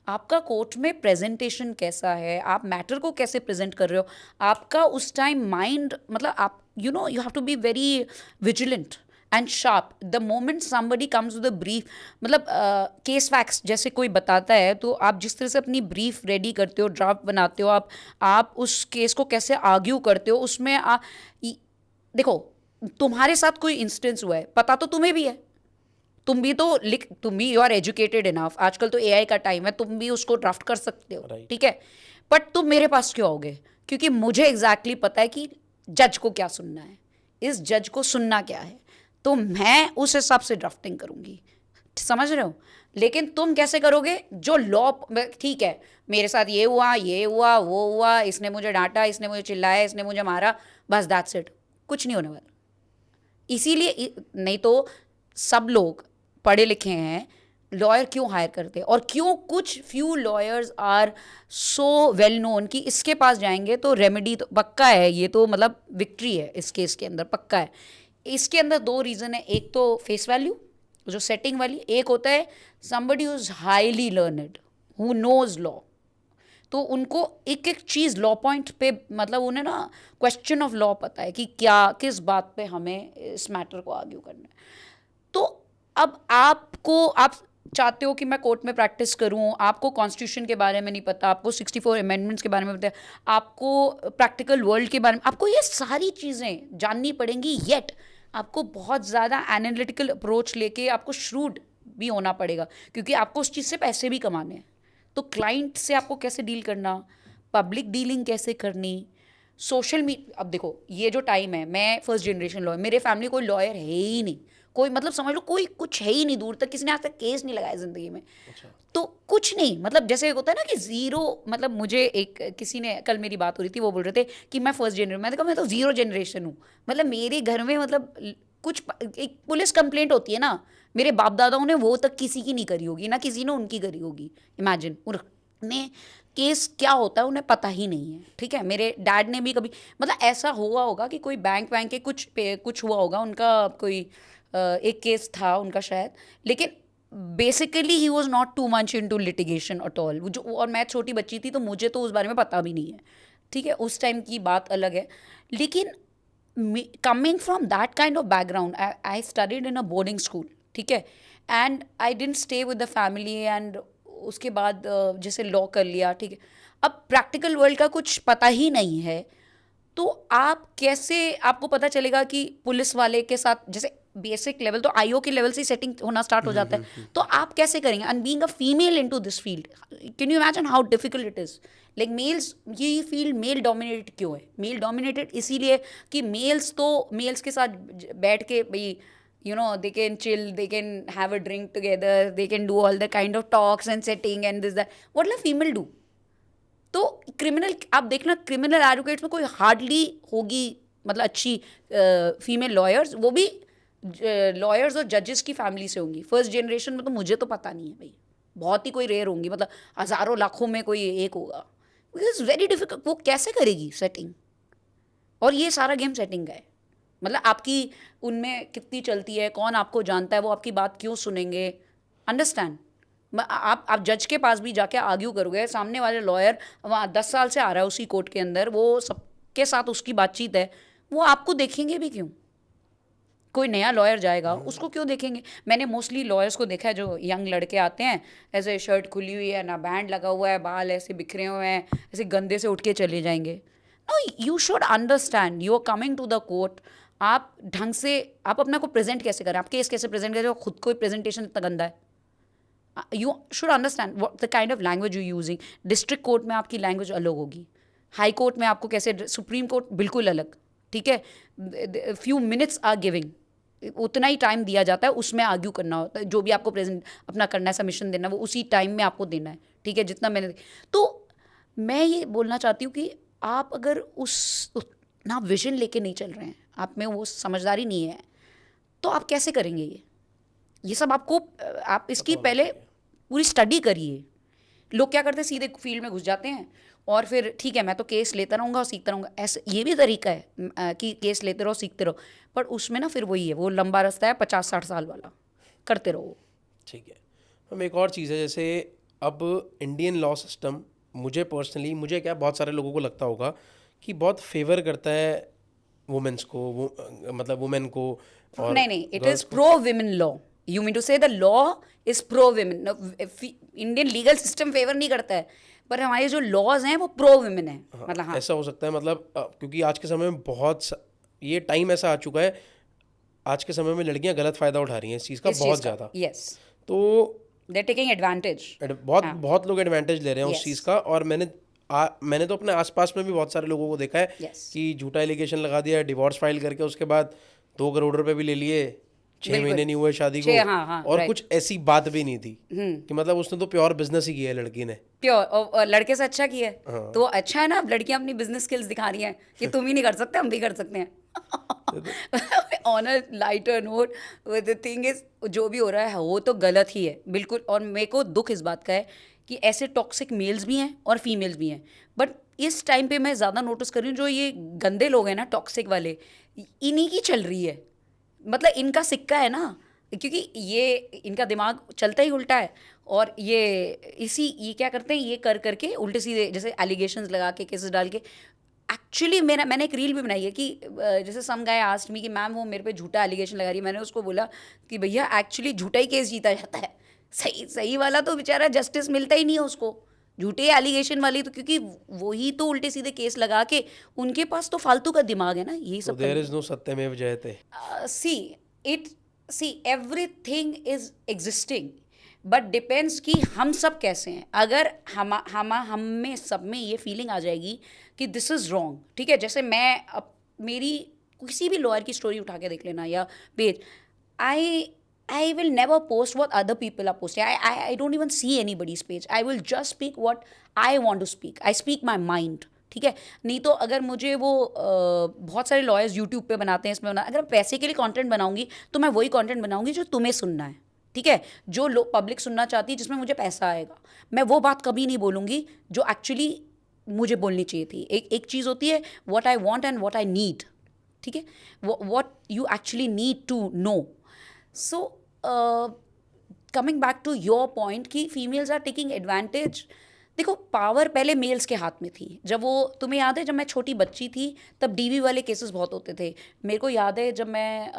आपका कोर्ट में प्रेजेंटेशन कैसा है, आप मैटर को कैसे प्रेजेंट कर रहे हो, आपका उस टाइम माइंड, मतलब आप you have to be very vigilant and sharp the moment somebody comes with a brief, मतलब केस फैक्ट्स जैसे कोई बताता है तो आप जिस तरह से अपनी ब्रीफ रेडी करते हो, ड्राफ्ट बनाते हो, आप उस केस को कैसे आर्ग्यू करते हो, उसमें देखो तुम्हारे साथ कोई इंस्टेंस हुआ है, पता तो तुम्हें भी है, तुम भी यू आर एजुकेटेड इनफ, आजकल तो एआई का टाइम है, तुम भी उसको ड्राफ्ट कर सकते हो, Right. ठीक है, बट तुम मेरे पास क्यों आओगे? क्योंकि मुझे एग्जैक्टली पता है कि जज को क्या सुनना है, इस जज को सुनना क्या है, तो मैं उस हिसाब से ड्राफ्टिंग करूंगी, समझ रहे हो? लेकिन तुम कैसे करोगे? जो लॉ, ठीक है मेरे साथ ये हुआ वो हुआ, इसने मुझे डांटा, इसने मुझे चिल्लाया, इसने मुझे मारा, बस दैट्स इट, कुछ नहीं होने वाला। इसीलिए नहीं तो सब लोग पढ़े लिखे हैं, लॉयर क्यों हायर करते हैं, और क्यों कुछ few lawyers are so well known कि इसके पास जाएंगे तो रेमेडी तो पक्का है, ये तो मतलब विक्ट्री है इस केस के अंदर, पक्का है। इसके अंदर दो रीज़न है, एक तो फेस वैल्यू जो सेटिंग वाली, एक होता है somebody who is highly learned who knows law, तो उनको एक एक चीज़ लॉ पॉइंट पे, मतलब उन्हें ना क्वेश्चन ऑफ लॉ पता है कि क्या किस बात पे हमें इस मैटर को आर्ग्यू करना है। तो अब आप चाहते हो कि मैं कोर्ट में प्रैक्टिस करूं, आपको कॉन्स्टिट्यूशन के बारे में नहीं पता, आपको 64 अमेंडमेंट्स के बारे में पता है, आपको प्रैक्टिकल वर्ल्ड के बारे में, आपको ये सारी चीज़ें जाननी पड़ेंगी, येट आपको बहुत ज़्यादा एनालिटिकल अप्रोच लेके आपको श्रूड भी होना पड़ेगा, क्योंकि आपको उस चीज़ से पैसे भी कमाने हैं। तो क्लाइंट से आपको कैसे डील करना, पब्लिक डीलिंग कैसे करनी, सोशल मीडिया, अब देखो ये जो टाइम है, मैं फर्स्ट जनरेशन लॉयर, मेरे फैमिली कोई लॉयर है ही नहीं, कोई मतलब समझ लो कोई कुछ है ही नहीं, दूर तक किसी ने आज तक केस नहीं लगाया ज़िंदगी में। तो कुछ नहीं, मतलब जैसे होता है ना कि ज़ीरो, मतलब मुझे एक किसी ने, कल मेरी बात हो रही थी, वो बोल रहे थे कि मैं फर्स्ट जनरेशन, मैंने कहा मैं तो ज़ीरो जनरेशन हूँ, मतलब मेरे घर में मतलब कुछ एक पुलिस कंप्लेंट होती है ना, मेरे बाप दादाओं ने वो तक किसी की नहीं करी होगी, ना किसी ने उनकी करी होगी, इमेजिन उन्हें केस क्या होता है उन्हें पता ही नहीं है, ठीक है। मेरे डैड ने भी कभी, मतलब ऐसा हुआ होगा कि कोई बैंक के कुछ हुआ होगा, उनका कोई एक केस था उनका शायद, लेकिन basically he was not too much in to litigation at all, जो, और मैं छोटी बच्ची थी तो मुझे तो उस बारे में पता भी नहीं है, ठीक है, उस टाइम की बात अलग है। लेकिन coming from that kind of background, I studied in a boarding school, ठीक है, and I didn't stay with the family, and उसके बाद जैसे लॉ कर लिया, ठीक है, अब प्रैक्टिकल वर्ल्ड का कुछ पता ही नहीं है, तो आप कैसे, आपको पता चलेगा कि पुलिस वाले के साथ, जैसे बेसिक लेवल तो आईओ के लेवल से सेटिंग होना स्टार्ट हो जाता है, तो आप कैसे करेंगे? And being a female into this field, can you imagine how difficult it is? Like males, ये फील्ड मेल डोमिनेटेड क्यों है? मेल डोमिनेटेड इसीलिए कि मेल्स के साथ बैठ के भाई, you know, they can chill, they can have a drink together, they can do all the kind of talks and setting and this that. What will a female do? तो क्रिमिनल, आप देखना क्रिमिनल एडवोकेट्स में कोई हार्डली होगी, मतलब अच्छी फीमेल लॉयर्स, वो भी लॉयर्स और जजेस की फैमिली से होंगी। फर्स्ट जनरेशन में तो मुझे तो पता नहीं है भाई, बहुत ही कोई रेयर होंगी, मतलब हज़ारों लाखों में कोई एक होगा, बिकॉज वेरी डिफिकल्ट। वो कैसे करेगी सेटिंग? और ये सारा गेम सेटिंग का है, मतलब आपकी उनमें कितनी चलती है, कौन आपको जानता है, वो आपकी बात क्यों सुनेंगे, अंडरस्टैंड? आप जज के पास भी जाके आर्ग्यू करोगे, सामने वाले लॉयर वहाँ 10 साल से आ रहा है उसी कोर्ट के अंदर, वो सबके साथ उसकी बातचीत है, वो आपको देखेंगे भी क्यों? कोई नया लॉयर जाएगा उसको क्यों देखेंगे? मैंने मोस्टली लॉयर्स को देखा है जो यंग लड़के आते हैं, ऐसे शर्ट खुली हुई है, ना बैंड लगा हुआ है, बाल ऐसे बिखरे हुए हैं, ऐसे गंदे से उठ के चले जाएंगे। No, you should understand, you are coming to the court, आप ढंग से, आप अपने को प्रेजेंट कैसे करें, आप केस कैसे प्रेजेंट करें, खुद को प्रेजेंटेशन इतना गंदा है। You should understand the kind of language you using. District court में आपकी लैंग्वेज अलग होगी, हाई कोर्ट में आपको कैसे, सुप्रीम कोर्ट बिल्कुल अलग, ठीक है। फ्यू मिनट्स आर गिविंग, उतना ही टाइम दिया जाता है, उसमें आर्ग्यू करना होता है, जो भी आपको प्रेजेंट अपना करना है, सबमिशन देना है, वो उसी टाइम में आपको देना है, ठीक है, जितना मैंने। तो मैं ये बोलना चाहती हूँ कि आप अगर उतना विजन लेके नहीं चल रहे हैं, आप में वो समझदारी नहीं है, तो आप कैसे करेंगे ये सब? आपको, आप इसकी पहले पूरी स्टडी करिए। लोग क्या करते हैं, सीधे फील्ड में घुस जाते हैं और फिर ठीक है मैं तो केस लेता रहूँगा और सीखता रहूँगा, ऐसे ये भी तरीका है कि केस लेते रहो सीखते रहो, पर उसमें ना फिर वही है, वो लंबा रास्ता है 50-60 साल वाला, करते रहो। ठीक है मैम, एक और चीज़ है, जैसे अब इंडियन लॉ सिस्टम, मुझे पर्सनली, मुझे क्या, बहुत सारे लोगों को लगता होगा कि बहुत फेवर करता है वुमेन्स को, मतलब वुमेन को, और नहीं, it is pro women law. You mean to say the law is pro women. Indian legal system favour नहीं करता है, पर हमारे जो लॉज हैं वो प्रो विमेन है। हाँ, मतलब हाँ, ऐसा हो सकता है, मतलब क्योंकि आज के समय में बहुत ये टाइम ऐसा आ चुका है, आज के समय में लड़कियां गलत फायदा उठा रही हैं इस चीज़ का बहुत ज़्यादा। यस, तो दे आर टेकिंग एडवांटेज। बहुत लोग एडवांटेज ले रहे हैं उस Yes. चीज़ का। और मैंने तो अपने आसपास में भी बहुत सारे लोगों को देखा है Yes. कि झूठा एलिगेशन लगा दिया, डिवोर्स फाइल करके उसके बाद 2 करोड़ रुपए भी ले लिए, 6 महीने नहीं हुए शादी को, हाँ, और right. कुछ ऐसी बात भी नहीं थी कि मतलब उसने तो प्योर बिजनेस ही किया है लड़की ने। प्योर, और लड़के से अच्छा किया है तो अच्छा है ना। अब लड़कियां अपनी बिजनेस स्किल्स दिखा रही हैं कि तुम ही नहीं कर सकते, हम भी कर सकते हैं। On a lighter note, the thing is, जो भी हो रहा है वो तो गलत ही है बिल्कुल। और मेरे को दुख इस बात का है कि ऐसे टॉक्सिक मेल्स भी हैं और फीमेल्स भी हैं, बट इस टाइम पे मैं ज़्यादा नोटिस कर रही हूँ जो ये गंदे लोग हैं ना, टॉक्सिक वाले, इन्हीं की चल रही है। मतलब इनका सिक्का है ना, क्योंकि ये इनका दिमाग चलता ही उल्टा है। और ये क्या करते हैं, ये कर करके उल्टे सीधे जैसे एलिगेशंस लगा के, केसेस डाल के। एक्चुअली मैंने एक रील भी बनाई है कि जैसे सम गाय आस्क्ड मी कि मैम वो मेरे पे झूठा एलिगेशन लगा रही है। मैंने उसको बोला कि भैया एक्चुअली झूठा ही केस जीता जाता है, सही वाला तो बेचारा जस्टिस मिलता ही नहीं है उसको। झूठे एलिगेशन वाली तो, क्योंकि वही तो उल्टे सीधे केस लगा के, उनके पास तो फालतू का दिमाग है ना, यही सब। देयर इज नो सत्यमेव जयते। See everything is existing, but depends कि हम सब कैसे हैं। अगर हम में सब में ये फीलिंग आ जाएगी कि दिस इज़ रॉन्ग, ठीक है। जैसे मैं मेरी किसी भी लॉयर की स्टोरी उठा के देख लेना या page, I will never post what other people are posting. I don't even see anybody's page. I will just speak what I want to speak. I speak my mind. ठीक है। नहीं तो अगर मुझे वो बहुत सारे लॉयर्स यूट्यूब पे बनाते हैं, इसमें अगर पैसे के लिए कंटेंट बनाऊंगी तो मैं वही कंटेंट बनाऊंगी जो तुम्हें सुनना है, ठीक है। जो लोग पब्लिक सुनना चाहती है, जिसमें मुझे पैसा आएगा, मैं वो बात कभी नहीं बोलूँगी जो एक्चुअली मुझे बोलनी चाहिए थी। एक चीज़ होती है what I want and what I need, ठीक है, what you actually need to know. So coming back to your point कि फीमेल्स आर टेकिंग एडवांटेज, देखो पावर पहले मेल्स के हाथ में थी। जब वो, तुम्हें याद है जब मैं छोटी बच्ची थी तब डीवी वाले केसेस बहुत होते थे। मेरे को याद है जब मैं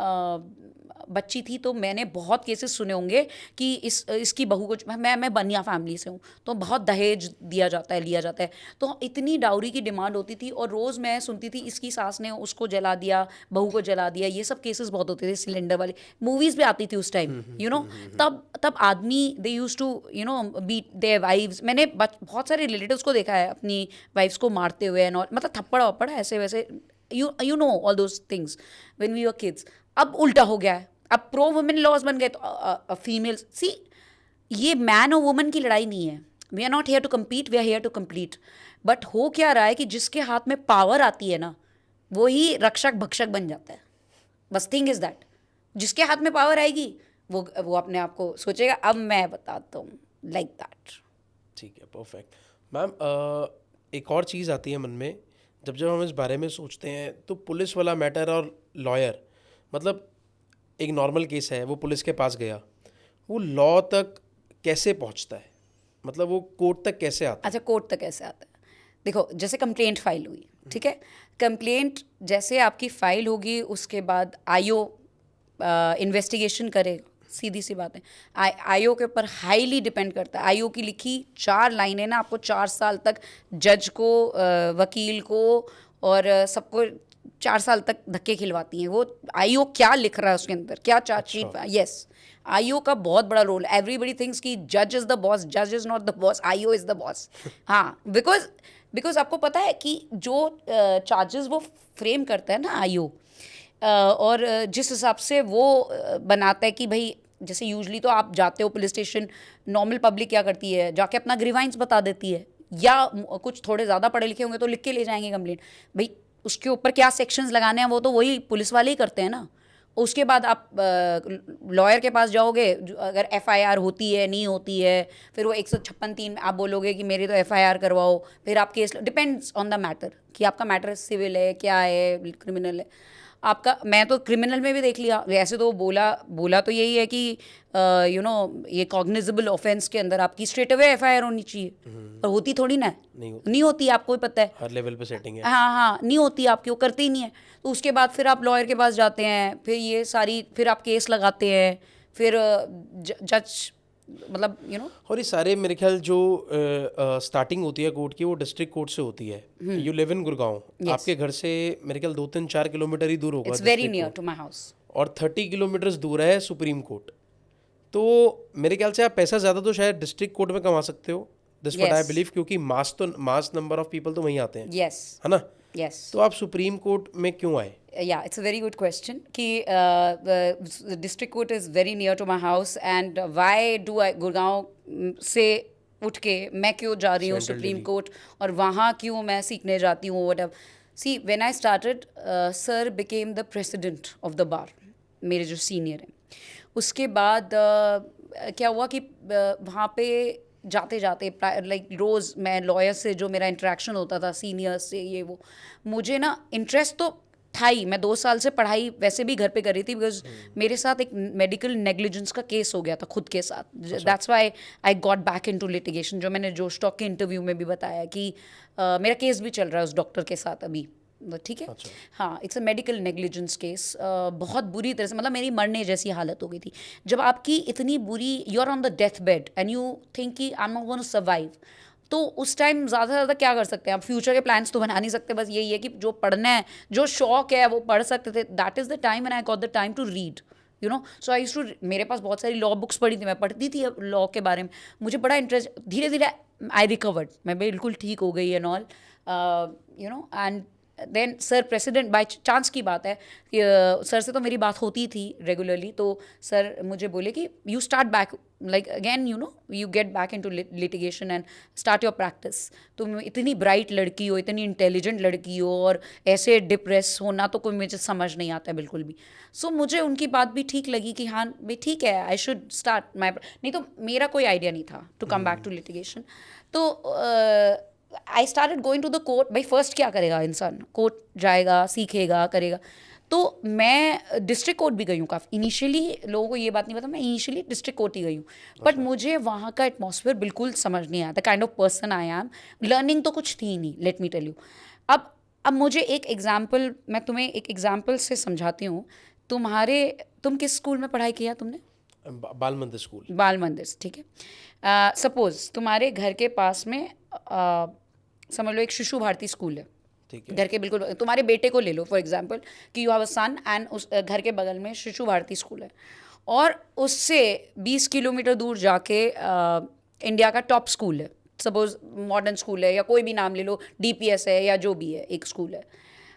बच्ची थी तो मैंने बहुत केसेस सुने होंगे कि इसकी बहू को, मैं बनिया फैमिली से हूँ तो बहुत दहेज लिया जाता है, तो इतनी डाउरी की डिमांड होती थी। और रोज़ मैं सुनती थी इसकी सास ने उसको जला दिया, बहू को जला दिया, ये सब केसेस बहुत होते थे। सिलेंडर वाले मूवीज़ भी आती थी उस टाइम, यू नो। तब आदमी they use to beat their wives. मैंने बहुत सारे रिलेटिव्स को देखा है अपनी वाइफ्स को मारते हुए, एंड मतलब थप्पड़ वप्पड़ ऐसे वैसे, you know all those things when we were kids. अब उल्टा हो गया है, अब प्रो वुमेन लॉज बन गए तो फीमेल्स, सी ये मैन और वुमेन की लड़ाई नहीं है। We are not here to compete, we are here to complete. But हो क्या रहा है कि जिसके हाथ में पावर आती है ना, वो ही रक्षक भक्षक बन जाता है। बस थिंग इज दैट, जिसके हाथ में पावर आएगी वो अपने आप को सोचेगा अब मैं बताता हूँ, लाइक दैट। ठीक है, परफेक्ट। मैम एक और चीज़ आती है मन में जब हम इस बारे में सोचते हैं, तो पुलिस वाला मैटर और लॉयर, मतलब एक नॉर्मल केस है, वो पुलिस के पास गया, वो लॉ तक कैसे पहुंचता है, मतलब वो कोर्ट तक कैसे आता है? अच्छा, कोर्ट तक कैसे आता है? देखो जैसे कंप्लेंट फाइल हुई, ठीक है, कंप्लेंट जैसे आपकी फाइल होगी उसके बाद आईओ इन्वेस्टिगेशन करेगा, सीधी सी बात है। आईओ के ऊपर हाईली डिपेंड करता है। आईओ की लिखी 4 लाइनें ना आपको 4 साल तक जज को, वकील को और सबको 4 साल तक धक्के खिलवाती हैं। वो आईओ क्या लिख रहा है उसके अंदर, क्या चार्जशीट, यस, आईओ का बहुत बड़ा रोल। एवरीबडी थिंक्स कि जज इज़ द बॉस, जज is not the boss, IO is the boss. हाँ, बिकॉज आपको पता है कि जो चार्जेस वो फ्रेम करता है ना आईओ, और जिस हिसाब से वो बनाता है कि भाई, जैसे यूजली तो आप जाते हो पुलिस स्टेशन, नॉर्मल पब्लिक क्या करती है, जाके अपना ग्रीवाइंस बता देती है, या कुछ थोड़े ज़्यादा पढ़े लिखे होंगे तो लिख के ले जाएंगे कंप्लेंट। भाई उसके ऊपर क्या सेक्शंस लगाने हैं वो तो वही पुलिस वाले ही करते हैं ना। उसके बाद आप लॉयर के पास जाओगे, अगर एफआईआर होती है नहीं होती है, फिर वो 156(3) आप बोलोगे कि मेरी तो एफआईआर करवाओ, फिर आप case, depends on the matter कि आपका मैटर सिविल है, क्या है, क्रिमिनल है आपका। मैं तो क्रिमिनल में भी देख लिया, वैसे तो बोला तो यही है कि ये कॉग्निजेबल ऑफेंस के अंदर आपकी स्ट्रेट अवे एफआईआर होनी चाहिए, पर होती थोड़ी ना, नहीं होती, आपको ही पता है, हर लेवल पे सेटिंग है। हाँ, नहीं होती आपकी, वो करते ही नहीं है। तो उसके बाद फिर आप लॉयर के पास जाते हैं, फिर आप केस लगाते हैं, फिर जज, मतलब और ये सारे मेरे ख्याल जो स्टार्टिंग होती है कोर्ट की, वो डिस्ट्रिक्ट कोर्ट से होती है। यू लिव इन गुड़गांव, आपके घर से मेरे ख्याल 2-3-4 किलोमीटर ही दूर होगा। It's very near to my house. और 30 किलोमीटर्स दूर है सुप्रीम कोर्ट। तो मेरे ख्याल से आप पैसा ज़्यादा तो शायद डिस्ट्रिक्ट कोर्ट में कमा सकते हो, this what I Yes. Believe, क्योंकि मास नंबर ऑफ पीपल तो वहीं आते हैं, Yes. है ना? Yes. तो आप सुप्रीम कोर्ट में क्यों आए? Yeah, it's a very good question. कि the district court is very near to my house, and why do I Gurgaon से उठ के मैं क्यों जा रही हूँ Central सुप्रीम Delhi. कोर्ट, और वहाँ क्यों मैं सीखने जाती हूँ, whatever. See, when I started, sir became the president of the bar, मेरे जो सीनियर हैं. उसके बाद क्या हुआ कि वहाँ पे जाते जाते लाइक रोज़ मैं लॉयर से जो मेरा इंटरेक्शन होता था, सीनियर्स से, ये वो, मुझे ना इंटरेस्ट तो था ही. मैं 2 साल से पढ़ाई वैसे भी घर पे कर रही थी, बिकॉज मेरे साथ एक मेडिकल नेग्लिजेंस का केस हो गया था खुद के साथ. That's why I got back into litigation, जो मैंने जो स्टॉक के इंटरव्यू में भी बताया कि मेरा केस भी चल रहा है उस डॉक्टर के साथ अभी, ठीक है. हाँ, it's a medical negligence case. बहुत बुरी तरह से, मतलब मेरी मरने जैसी हालत हो गई थी. जब आपकी इतनी बुरी, you are on the death bed and you think कि I am not going to survive, तो उस टाइम ज़्यादा से ज़्यादा क्या कर सकते हैं आप? फ्यूचर के प्लान्स तो बना नहीं सकते. बस यही है कि जो पढ़ना है, जो शौक है वो पढ़ सकते थे. That is the time when I got the time to read, you know. So I used to, मेरे पास बहुत सारी लॉ बुक्स पढ़ी थी, मैं पढ़ती थी लॉ के बारे में. मुझे बड़ा इंटरेस्ट, धीरे धीरे आई रिकवर्ड, मैं बिल्कुल ठीक हो गई and all, you know. And then sir president, by chance की बात है कि सर से तो मेरी बात होती थी रेगुलरली, तो सर मुझे बोले कि you start back, like again, you know, you get back into litigation and start your practice. तुम इतनी ब्राइट लड़की हो, इतनी इंटेलिजेंट लड़की हो, और ऐसे डिप्रेस होना तो कोई मुझे समझ नहीं आता है बिल्कुल भी. सो मुझे उनकी बात भी ठीक लगी कि हाँ भाई ठीक है, आई शुड स्टार्ट माई, नहीं तो मेरा कोई आइडिया नहीं था to come back to litigation. तो I started going to the court. भाई फर्स्ट क्या करेगा इंसान? कोर्ट जाएगा, सीखेगा, करेगा. तो मैं डिस्ट्रिक्ट कोर्ट भी गई हूँ काफ़ी. इनिशियली लोगों को ये बात नहीं पता, मैं इनिशियली डिस्ट्रिक्ट कोर्ट ही गई हूँ, बट मुझे वहाँ का एटमॉस्फेयर बिल्कुल समझ नहीं आया. The kind of person I am, learning तो कुछ थी नहीं, लेट मी टेल यू. अब मुझे एक एग्जाम्पल, मैं तुम्हें एक एग्जाम्पल से समझाती हूँ. तुम किस स्कूल में पढ़ाई किया तुमने? बाल मंदिर स्कूल. बाल मंदिर, ठीक है. सपोज तुम्हारे घर के पास में समझ लो एक शिशु भारती स्कूल है, ठीक है. घर के बिल्कुल, तुम्हारे बेटे को ले लो फॉर एग्जांपल कि you have a son, and उस घर के बगल में शिशु भारती स्कूल है, और उससे 20 किलोमीटर दूर जाके इंडिया का टॉप स्कूल है, सपोज मॉडर्न स्कूल है या कोई भी नाम ले लो, DPS है या जो भी है, एक स्कूल है.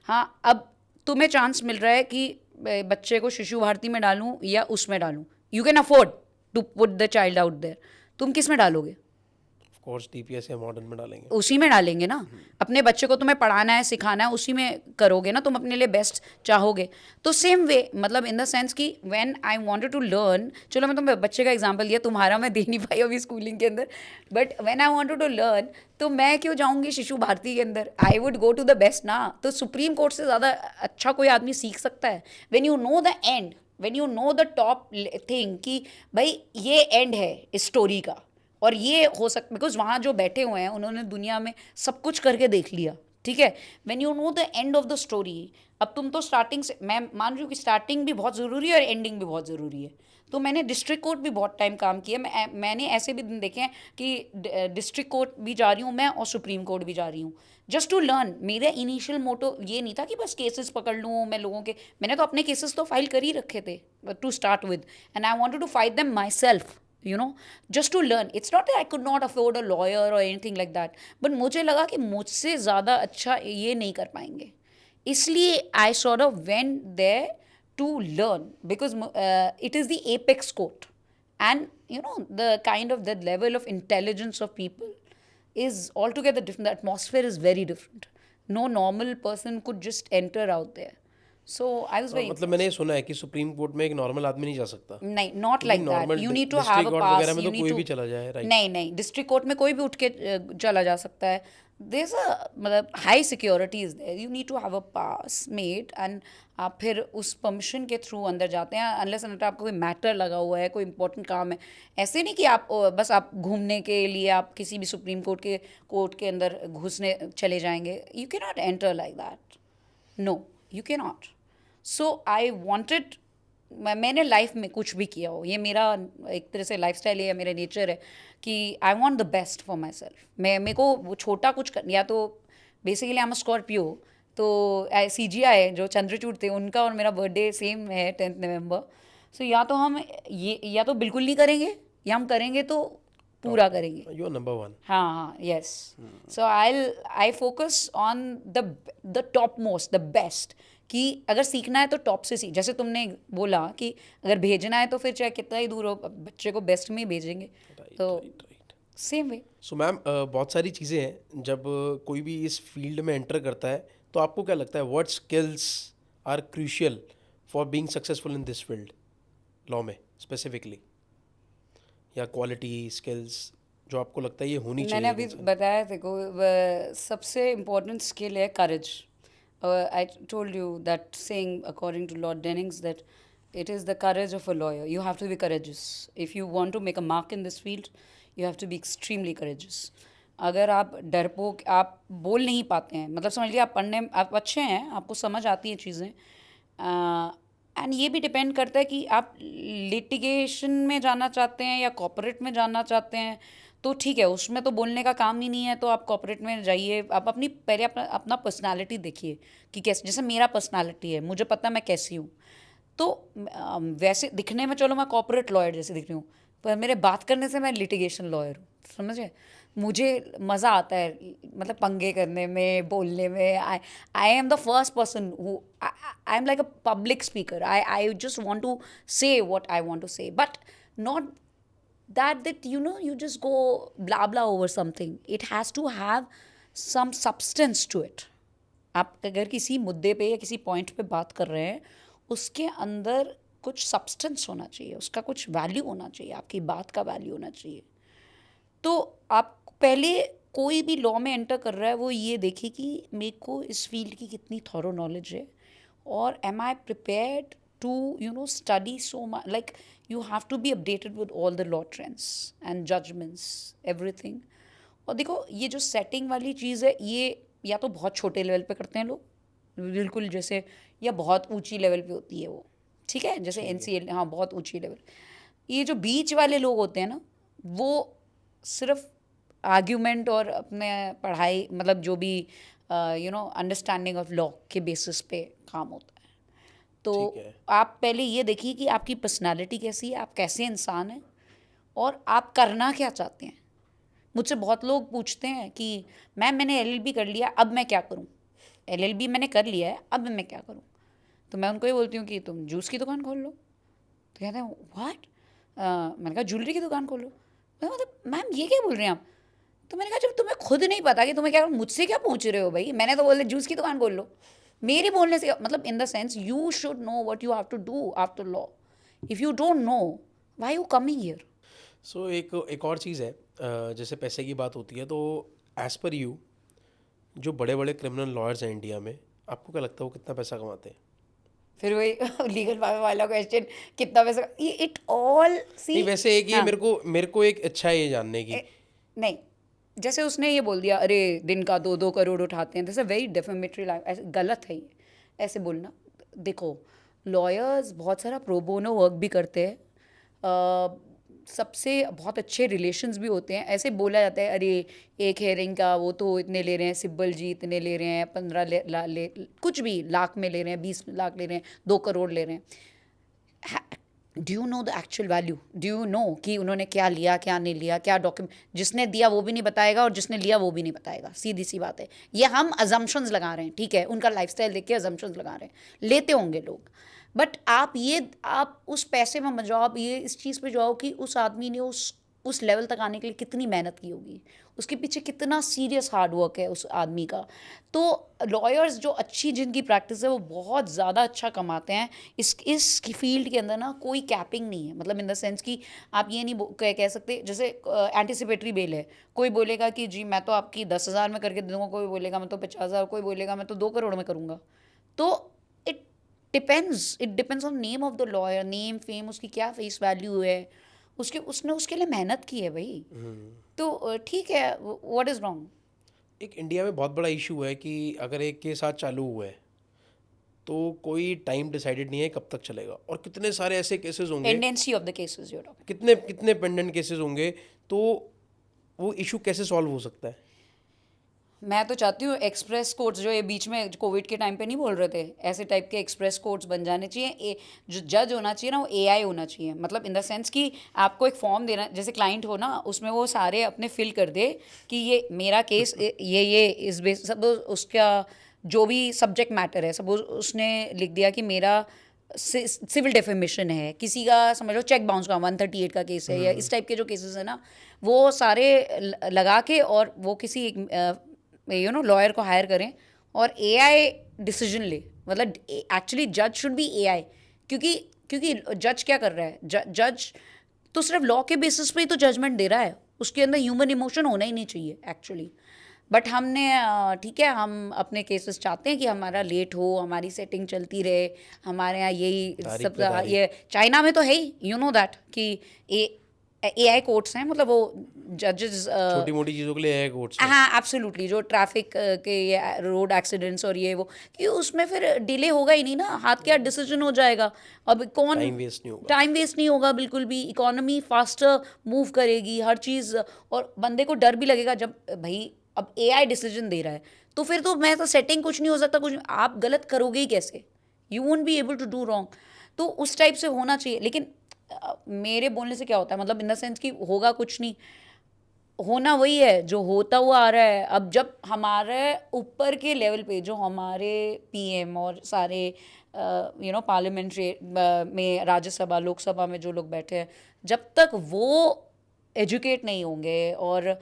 हाँ, अब तुम्हें चांस मिल रहा है कि बच्चे को शिशु भारती में डालूं या उसमें डालूं. You can afford to put the child out there. तुम किस में डालोगे? ऑफ कोर्स DPS या मॉडर्न में डालेंगे. उसी में डालेंगे ना. अपने बच्चे को तुम्हें पढ़ाना है, सिखाना है, उसी में करोगे ना. तुम अपने लिए बेस्ट चाहोगे. तो सेम वे, मतलब इन द सेंस कि when I wanted to learn, चलो मैं तुम्हें बच्चे का एग्जांपल दिया, तुम्हारा मैं दे नहीं पाई अभी स्कूलिंग के अंदर, but when I wanted to learn, तो मैं क्यों जाऊंगी शिशु भारती के अंदर? I would go to the best ना. तो सुप्रीम कोर्ट से ज़्यादा अच्छा कोई आदमी सीख सकता है when you know the end, when you know the top thing कि भाई ये एंड है इस स्टोरी का, और ये हो सकता, बिकॉज वहाँ जो बैठे हुए हैं उन्होंने दुनिया में सब कुछ करके देख लिया, ठीक है. When you know the end of the story, अब तुम तो स्टार्टिंग से, मैं मान रही हूँ कि स्टार्टिंग भी बहुत ज़रूरी है और एंडिंग भी बहुत ज़रूरी है. तो मैंने डिस्ट्रिक्ट कोर्ट भी बहुत टाइम काम किया. मैंने ऐसे भी दिन देखे हैं कि डिस्ट्रिक्ट कोर्ट भी जा रही हूँ मैं और सुप्रीम कोर्ट भी जा रही हूँ, जस्ट टू लर्न. मेरा इनिशियल मोटो ये नहीं था कि बस केसेस पकड़ लूँ मैं लोगों के. मैंने तो अपने केसेस तो फाइल कर ही रखे थे to start with, and I wanted to fight them myself, you know, just to learn. It's not that I could not afford a lawyer or anything like that, but मुझे लगा कि मुझसे ज़्यादा अच्छा ये नहीं कर पाएंगे, इसलिए I sort of went there to learn, because it is the apex court, and you know, the kind of the level of intelligence of people is altogether different. The atmosphere is very different. No normal person could just enter out there. So I was very मतलब मैंने ये सुना है कि सुप्रीम कोर्ट में एक नॉर्मल आदमी नहीं जा सकता. नहीं, not like that. normal you need to district have a court pass. वगैरह में तो कोई भी चला जाए, right? नहीं, डिस्ट्रिक्ट कोर्ट में कोई भी उठ के चला जा सकता है. देयर इज अ, मतलब high security is there. You need to have a pass made, and आप फिर उस परमिशन के थ्रू अंदर जाते हैं, अनलेस अनलेस आपको कोई मैटर लगा हुआ है, कोई इंपॉर्टेंट काम है. ऐसे नहीं कि आप बस आप घूमने के लिए आप किसी भी सुप्रीम कोर्ट के अंदर घुसने चले जाएंगे. You can not enter like that. No, you can not. So I wanted, मैंने लाइफ में कुछ भी किया हो, ये मेरा एक तरह से लाइफस्टाइल है या मेरा नेचर है कि I want the best for my self. मेरे को वो छोटा कुछ कर, या तो basically I am a Scorpio, तो CGI जो चंद्रचूड़ थे उनका और मेरा बर्थडे सेम है 10th नवंबर. सो या तो हम ये या तो बिल्कुल नहीं करेंगे या हम करेंगे तो पूरा करेंगे. You are number one. हाँ हाँ yes. So I focus on the top most the best कि अगर सीखना है तो टॉप से सीख. जैसे तुमने बोला कि अगर भेजना है तो फिर चाहे कितना ही दूर हो बच्चे को बेस्ट में ही भेजेंगे. तो सेम वे. सो मैम बहुत सारी चीज़ें हैं जब कोई भी इस फील्ड में एंटर करता है तो आपको क्या लगता है what skills are crucial for being successful in this field law में स्पेसिफिकली, या क्वालिटी स्किल्स जो आपको लगता है ये होनी चाहिए? मैंने अभी बताया देखो सबसे इम्पोर्टेंट स्किल है courage. I told you that saying according to Lord Denning's that it is the courage of a lawyer. You have to be courageous. If you want to make a mark in this field, you have to be extremely courageous. अगर आप डरपोक आप बोल नहीं पाते हैं, मतलब समझ लिया आप पढ़ने आप अच्छे हैं, आपको समझ आती हैं चीज़ें, एंड ये भी डिपेंड करता है कि आप लिटिगेशन में जाना चाहते हैं या कॉर्पोरेट में जाना चाहते हैं. तो ठीक है, उसमें तो बोलने का काम ही नहीं है, तो आप कॉर्पोरेट में जाइए. आप अपनी पहले अपना पर्सनालिटी देखिए कि कैसे. जैसे मेरा पर्सनालिटी है, मुझे पता है मैं कैसी हूँ. तो वैसे दिखने में चलो मैं कॉर्पोरेट लॉयर जैसे दिख रही हूँ, पर मेरे बात करने से मैं लिटिगेशन लॉयर हूँ. समझे? मुझे मज़ा आता है मतलब पंगे करने में, बोलने में. I am the first person who I am like a public speaker. I just want to say what I want to say, but not that you just go blah blah over something. It has to have some substance to it. आप अगर किसी मुद्दे पे या किसी पॉइंट पे बात कर रहे हैं, उसके अंदर कुछ सब्सटेंस होना चाहिए, उसका कुछ वैल्यू होना चाहिए, आपकी बात का वैल्यू होना चाहिए. तो आप पहले कोई भी लॉ में एंटर कर रहा है वो ये देखे कि मेरे को इस फील्ड की कितनी थॉरो नॉलेज है, और am I prepared to study so much. Like you have to be updated with all the law trends and judgments, everything. और देखो ये जो सेटिंग वाली चीज़ है, ये या तो बहुत छोटे लेवल पे करते हैं लोग बिल्कुल जैसे, या बहुत ऊंची लेवल पे होती है वो. ठीक है, जैसे NCL, हाँ बहुत ऊंची लेवल. ये जो बीच वाले लोग होते हैं ना, वो सिर्फ आर्ग्यूमेंट और अपने पढ़ाई मतलब जो भी अंडरस्टैंडिंग ऑफ लॉ के बेसिस पे काम होता है. तो आप पहले ये देखिए कि आपकी पर्सनालिटी कैसी है, आप कैसे इंसान हैं, और आप करना क्या चाहते हैं. मुझसे बहुत लोग पूछते हैं कि मैम मैंने LLB कर लिया, अब मैं क्या करूं. LLB मैंने कर लिया है, अब मैं क्या करूं. तो मैं उनको ये बोलती हूँ कि तुम जूस की दुकान खोल लो. तो कहते हैं व्हाट. मैंने कहा ज्वेलरी की दुकान खोलो. मतलब मैम ये क्या बोल रहे हैं आप. तो मैंने कहा जब तुम्हें खुद नहीं पता कि तुम्हें क्या, मुझसे क्या पूछ रहे हो भाई. मैंने तो बोल दिया जूस की दुकान खोल लो. मेरे बोलने से मतलब in the sense you should know what you have to do after law. If you don't know why you coming here. So एक और चीज़ है, जैसे पैसे की बात होती है तो एज़ पर यू जो बड़े बड़े क्रिमिनल लॉयर्स हैं इंडिया में, आपको क्या लगता है वो कितना पैसा कमाते हैं? फिर वही लीगल वाला क्वेश्चन, कितना पैसा. इट ऑल सी नहीं वैसे एक ये मेरे को एक अच्छा है ये जानने की. नहीं, जैसे उसने ये बोल दिया अरे दिन का 2-2 करोड़ उठाते हैं, this a very defamatory line. ऐसे गलत है ये ऐसे बोलना. देखो लॉयर्स बहुत सारा प्रो बोनो वर्क भी करते हैं, सबसे बहुत अच्छे रिलेशंस भी होते हैं. ऐसे बोला जाता है अरे एक हेयरिंग का वो तो इतने ले रहे हैं, सिब्बल जी इतने ले रहे हैं, 15 कुछ भी लाख में ले रहे हैं, 20 लाख ले रहे हैं, 2 करोड़ ले रहे हैं. Do you know the actual value. Do you know कि उन्होंने क्या लिया क्या नहीं लिया, क्या डॉक्यूमेंट. जिसने दिया वो भी नहीं बताएगा और जिसने लिया वो भी नहीं बताएगा. सीधी सी बात है. ये हम अजम्पशंस लगा रहे हैं, ठीक है, उनका लाइफस्टाइल देख के अजम्पशंस लगा रहे हैं. लेते होंगे लोग, बट आप उस पैसे में मत जाओ. आप ये इस चीज़ पे जाओ कि उस आदमी ने उस लेवल तक आने के लिए कितनी मेहनत की होगी, उसके पीछे कितना सीरियस हार्ड वर्क है उस आदमी का. तो लॉयर्स जो अच्छी जिनकी प्रैक्टिस है वो बहुत ज़्यादा अच्छा कमाते हैं. इस फील्ड के अंदर ना कोई कैपिंग नहीं है, मतलब इन द सेंस कि आप ये नहीं कह सकते. जैसे एंटिसिपेटरी बेल है, कोई बोलेगा कि जी मैं तो आपकी 10,000 में करके दे दूँगा, कोई बोलेगा मैं तो 50,000, कोई बोलेगा मैं तो 2 करोड़ में करूँगा. तो it depends on name of the lawyer, name fame, उसकी क्या फेस वैल्यू है, उसने उसके लिए मेहनत की है भाई. तो ठीक है, व्हाट इज़ रॉन्ग. एक इंडिया में बहुत बड़ा इशू है कि अगर एक केस आज चालू हुआ है तो कोई टाइम डिसाइडेड नहीं है कब तक चलेगा, और कितने सारे ऐसे केसेस होंगे, tendency of the cases you are talking, कितने पेंडेंट केसेस होंगे. तो वो इशू कैसे सॉल्व हो सकता है? मैं तो चाहती हूँ एक्सप्रेस कोर्ट्स जो ये बीच में कोविड के टाइम पे नहीं बोल रहे थे, ऐसे टाइप के एक्सप्रेस कोर्ट्स बन जाने चाहिए। जो जज होना चाहिए ना वो एआई होना चाहिए, मतलब इन द सेंस कि आपको एक फॉर्म देना, जैसे क्लाइंट हो ना, उसमें वो सारे अपने फिल कर दे कि ये मेरा केस ये इस बेस, सब उसका जो भी सब्जेक्ट मैटर है, सपोज उसने लिख दिया कि मेरा सिविल डेफेमेशन है, किसी का समझ लो चेक बाउंस का 138 का केस है, या इस टाइप के जो केसेस है ना, वो सारे लगा के और वो किसी लॉयर को हायर करें और एआई डिसीजन ले। मतलब एक्चुअली जज शुड बी एआई, क्योंकि क्योंकि जज क्या कर रहा है, जज तो सिर्फ लॉ के बेसिस पे ही तो जजमेंट दे रहा है, उसके अंदर ह्यूमन इमोशन होना ही नहीं चाहिए एक्चुअली। बट हमने ठीक है, हम अपने केसेस चाहते हैं कि हमारा लेट हो, हमारी सेटिंग चलती रहे, हमारे यहाँ यही तारीख सब। पे तारीख। ये चाइना में तो है ही, यू नो दैट कि एआई कोर्ट्स हैं, मतलब वो जजेस छोटी मोटी चीज़ों के लिए है कोर्ट्स। हाँ एब्सोल्युटली, जो ट्रैफिक के ये रोड एक्सीडेंट्स और ये वो, कि उसमें फिर डिले होगा ही नहीं ना, हाथ के हाथ डिसीजन हो जाएगा। अब कौन टाइम वेस्ट नहीं होगा। टाइम वेस्ट नहीं होगा बिल्कुल भी, इकोनॉमी फास्टर मूव करेगी, हर चीज़, और बंदे को डर भी लगेगा जब भाई अब एआई डिसीजन दे रहा है, तो फिर तो मैं तो सेटिंग कुछ नहीं हो सकता, कुछ आप गलत करोगे ही कैसे, you won't be able to do wrong. तो उस टाइप से होना चाहिए। लेकिन मेरे बोलने से क्या होता है, मतलब इन द सेंस कि होगा कुछ नहीं, होना वही है जो होता हुआ आ रहा है। अब जब हमारे ऊपर के लेवल पे जो हमारे पीएम और सारे पार्लियामेंट्री में, राज्यसभा लोकसभा में जो लोग बैठे हैं, जब तक वो एजुकेट नहीं होंगे, और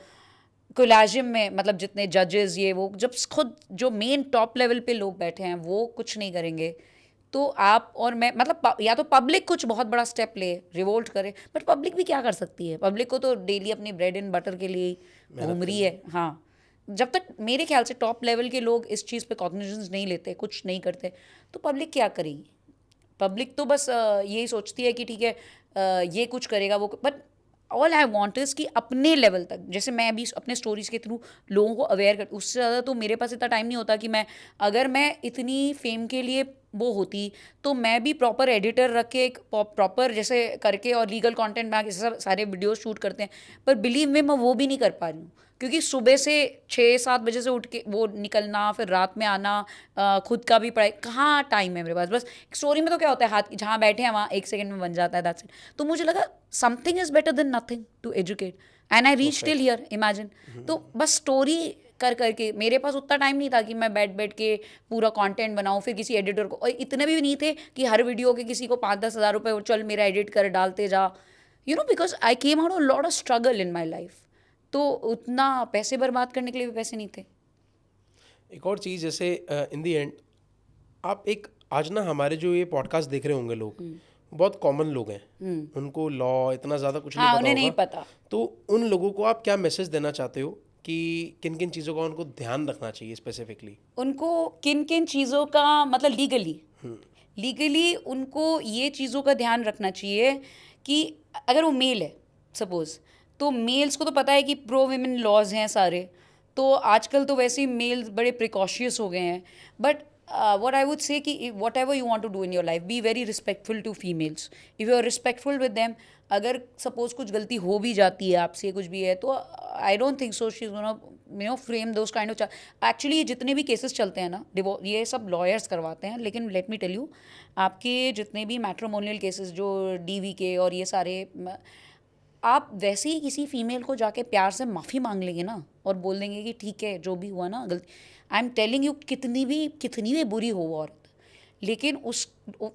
कोलाजियम में मतलब जितने जजेस ये वो, जब खुद जो मेन टॉप लेवल पे लोग बैठे हैं वो कुछ नहीं करेंगे, तो आप और मैं, मतलब या तो पब्लिक कुछ बहुत बड़ा स्टेप ले, रिवोल्ट करे, बट पब्लिक भी क्या कर सकती है, पब्लिक को तो डेली अपनी ब्रेड एंड बटर के लिए ही घूम रही है। हाँ, जब तक मेरे ख्याल से टॉप लेवल के लोग इस चीज़ पे कॉग्निजेंस नहीं लेते, कुछ नहीं करते, तो पब्लिक क्या करेगी। पब्लिक तो बस यही सोचती है कि ठीक है ये कुछ करेगा वो, but all I want is कि अपने लेवल तक, जैसे मैं अभी अपने स्टोरीज़ के थ्रू लोगों को अवेयर कर, उससे ज़्यादा तो मेरे पास इतना टाइम नहीं होता कि अगर मैं इतनी फेम के लिए वो होती तो मैं भी प्रॉपर एडिटर रख के एक प्रॉपर जैसे करके और लीगल कंटेंट में जैसे सारे वीडियोस शूट करते हैं, पर बिलीव में मैं वो भी नहीं कर पा रही हूँ, क्योंकि सुबह से 6-7 बजे से उठ के वो निकलना, फिर रात में आना, खुद का भी पढ़ाई, कहाँ टाइम है मेरे पास। बस स्टोरी में तो क्या होता है, हाथ जहाँ बैठे हैं वहाँ 1 सेकंड में बन जाता है, दैट्स इट। तो मुझे लगा something is better than nothing to educate, and I reach till here, imagine. तो बस स्टोरी कर करके मेरे पास उतना टाइम नहीं था कि मैं बैठ के पूरा कंटेंट बनाऊं, फिर किसी एडिटर को, और इतने भी नहीं थे कि हर वीडियो के किसी को 5-10 हज़ार रुपये चल मेरा एडिट कर डालते जा, because I came out a lot of struggle in my life, तो उतना पैसे बर्बाद करने के लिए भी पैसे नहीं थे। एक और चीज़, जैसे इन दी एंड आप एक आज ना हमारे जो ये पॉडकास्ट देख रहे होंगे लोग, बहुत कॉमन लोग हैं, उनको लॉ इतना ज़्यादा कुछ नहीं हाँ, पता उन्हें नहीं होगा। पता। तो उन लोगों को आप क्या मैसेज देना चाहते हो कि किन किन चीज़ों का उनको ध्यान रखना चाहिए स्पेसिफिकली? उनको किन किन चीज़ों का, मतलब लीगली उनको ये चीज़ों का ध्यान रखना चाहिए कि अगर वो मेल है सपोज़, तो मेल्स को तो पता है कि प्रो विमेन लॉज हैं सारे, तो आजकल तो वैसे ही मेल्स बड़े प्रिकॉशियस हो गए हैं। But what I would say कि whatever you want to do in your life, be very respectful to females. If you are respectful with them, अगर सपोज कुछ गलती हो भी जाती है आपसे, कुछ भी है, तो I don't think so she is gonna frame those kind of. Actually जितने भी केसेस चलते हैं ना, ये सब लॉयर्स करवाते हैं, लेकिन लेट मी टेल यू, आपके जितने भी मैट्रिमोनियल केसेस जो डीवी के और ये सारे, आप वैसे ही किसी फीमेल को जाके प्यार से माफ़ी मांग लेंगे ना, और बोल देंगे कि ठीक है जो भी हुआ ना गलती, आई एम टेलिंग यू, कितनी भी बुरी हो वो औरत, लेकिन उस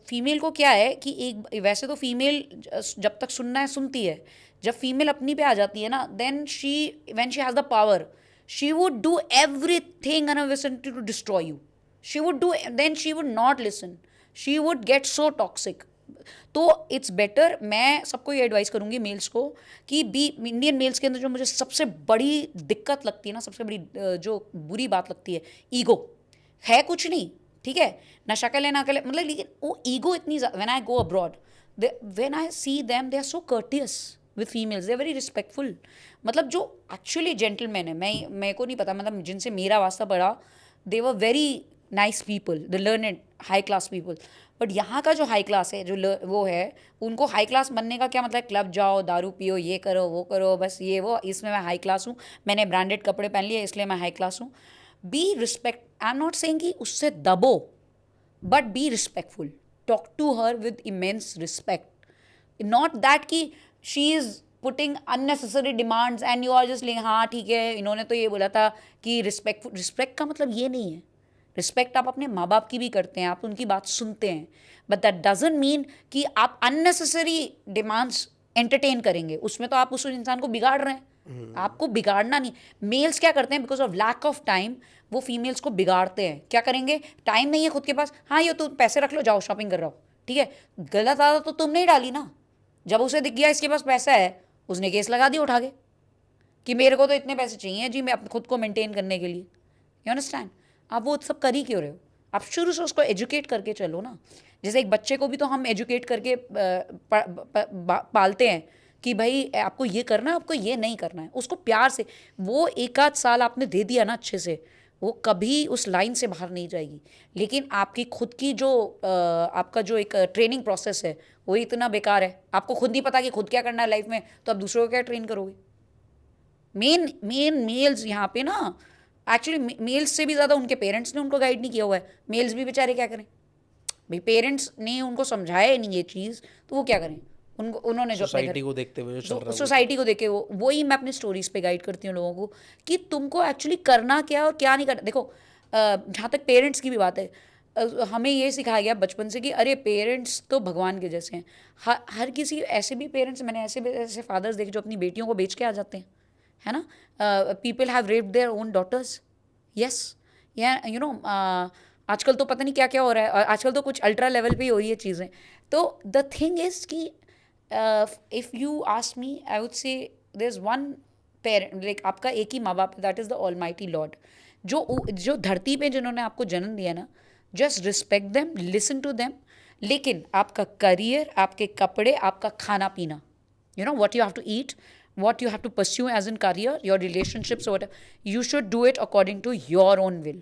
फीमेल को क्या है कि एक वैसे तो फीमेल जब तक सुनना है सुनती है, जब फीमेल अपनी पे आ जाती है ना, then when she has the power, she would do everything in her vicinity to destroy you, she would do, then she would not listen, she would get so toxic. तो इट्स बेटर, मैं सबको ये एडवाइस करूँगी मेल्स को कि इंडियन मेल्स के अंदर जो मुझे सबसे बड़ी दिक्कत लगती है ना, सबसे बड़ी जो बुरी बात लगती है, ईगो है, कुछ नहीं, ठीक है, ना शक्ल है ना अकल है, मतलब, लेकिन वो ईगो इतनी, when I go abroad, when I see them, they are so courteous with females, they are very respectful, मतलब जो एक्चुअली जेंटलमैन है, मेरे को नहीं पता, मतलब जिनसे मेरा वास्ता पड़ा, they were very nice people, the learned high class people. But यहाँ का जो हाई क्लास है, वो है, उनको हाई क्लास बनने का क्या मतलब? क्लब जाओ, दारू पियो, ये करो, वो करो, बस ये वो, इसमें मैं हाई क्लास हूँ, मैंने ब्रांडेड कपड़े पहन लिए इसलिए मैं हाई क्लास हूँ। Be respect, I am not saying कि उससे दबो, but be respectful, talk to her with immense respect, not that कि she is putting unnecessary demands and you are just lying, हाँ ठीक है इन्होंने तो ये बोला था कि रिस्पेक्ट का मतलब ये नहीं है। रिस्पेक्ट आप अपने माँ बाप की भी करते हैं, आप उनकी बात सुनते हैं, बट दैट डजंट मीन कि आप अननेसेसरी डिमांड्स एंटरटेन करेंगे, उसमें तो आप उस इंसान को बिगाड़ रहे हैं। आपको बिगाड़ना नहीं। मेल्स क्या करते हैं, because of lack of time वो फीमेल्स को बिगाड़ते हैं। क्या करेंगे, टाइम नहीं है खुद के पास, हाँ ये तो पैसे रख लो, जाओ शॉपिंग कर रहा हो, ठीक है। गलत आदत तो तुमने ही डाली ना। जब उसे दिख गया इसके पास पैसा है, उसने केस लगा दिया उठा के कि मेरे को तो इतने पैसे चाहिए जी मैं खुद को मेंटेन करने के लिए। You understand? आप वो सब कर ही क्यों रहे हो? आप शुरू से उसको एजुकेट करके चलो ना। जैसे एक बच्चे को भी तो हम एजुकेट करके पालते हैं कि भाई आपको ये करना है, आपको ये नहीं करना है। उसको प्यार से, वो एक आध साल आपने दे दिया ना अच्छे से, वो कभी उस लाइन से बाहर नहीं जाएगी। लेकिन आपकी खुद की जो आपका जो एक ट्रेनिंग प्रोसेस है वो इतना बेकार है। आपको खुद नहीं पता कि खुद क्या करना है लाइफ में, तो आप दूसरों को क्या ट्रेन करोगे? मेन मेल्स यहाँ पे ना, एक्चुअली मेल्स से भी ज़्यादा उनके पेरेंट्स ने उनको गाइड नहीं किया हुआ है। मेल्स भी बेचारे क्या करें भाई, पेरेंट्स ने उनको समझाया नहीं ये चीज़, तो वो क्या करें? उन्होंने जो सोसाइटी को देखते हुए जो चल रहा है, सोसाइटी को देखे, वही मैं अपनी स्टोरीज पे गाइड करती हूँ लोगों को कि तुमको एक्चुअली करना क्या और क्या नहीं करना। देखो जहाँ तक पेरेंट्स की भी बात है, हमें ये सिखाया गया बचपन से कि अरे पेरेंट्स तो भगवान के जैसे हैं। हर किसी, ऐसे भी पेरेंट्स, मैंने ऐसे फादर्स देखे जो अपनी बेटियों को बेच के आ जाते हैं, है ना। People have raped their own daughters, yes, या यू नो, आजकल तो पता नहीं क्या क्या हो रहा है, आजकल तो कुछ अल्ट्रा लेवल पे ही हो रही है चीज़ें। तो द थिंग इज़ कि if you ask me, I would say there is one parent, like आपका एक ही माँ बाप, that is the almighty lord, जो धरती पे जिन्होंने आपको जन्म दिया ना। Just respect them, listen to them. लेकिन आपका करियर, आपके कपड़े, आपका खाना पीना, you know what you have to eat, what you have to pursue as in career, your relationships or whatever, you should do it according to your own will.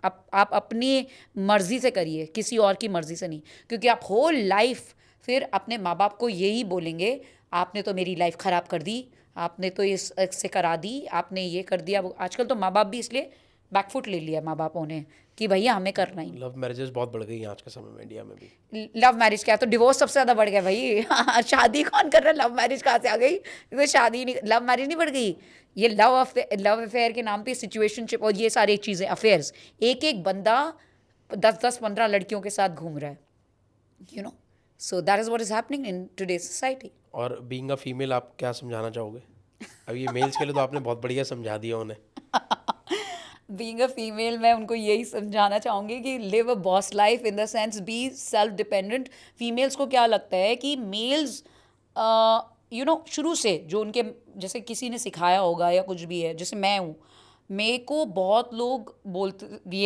आप अपनी मर्जी से करिए, किसी और की मर्जी से नहीं। क्योंकि आप होल लाइफ फिर अपने माँ बाप को यही बोलेंगे, आपने तो मेरी लाइफ ख़राब कर दी, आपने तो इससे करा दी, आपने ये कर दिया। आजकल तो माँ बाप भी इसलिए बैकफुट ले लिया माँ बापों ने कि भैया हमें करना ही। लव मैरिजेस बहुत बढ़ गई हैं आज के समय में इंडिया में भी। लव मैरिज क्या, तो डिवोर्स सबसे ज़्यादा बढ़ गया भाई। शादी कौन कर रहा है, लव मैरिज कहाँ से आ गई? तो शादी नहीं, लव मैरिज नहीं बढ़ गई, ये लव अफेयर के नाम पे सिचुएशनशिप और ये सारी चीज़ें, अफेयर्स, एक एक बंदा 10-15 लड़कियों के साथ घूम रहा है, you know. So that is what is happening in today society. और बीइंग अ फीमेल आप क्या समझाना चाहोगे? अब ये मेल्स के लिए तो आपने बहुत बढ़िया समझा दिया उन्हें। बीइंग अ फीमेल, मैं उनको यही समझाना चाहूँगी कि live a boss life, in the sense be self dependent. Females को क्या लगता है कि मेल्स यू नो शुरू से जो उनके जैसे किसी ने सिखाया होगा या कुछ भी है, जैसे मैं हूँ, मेरे को बहुत लोग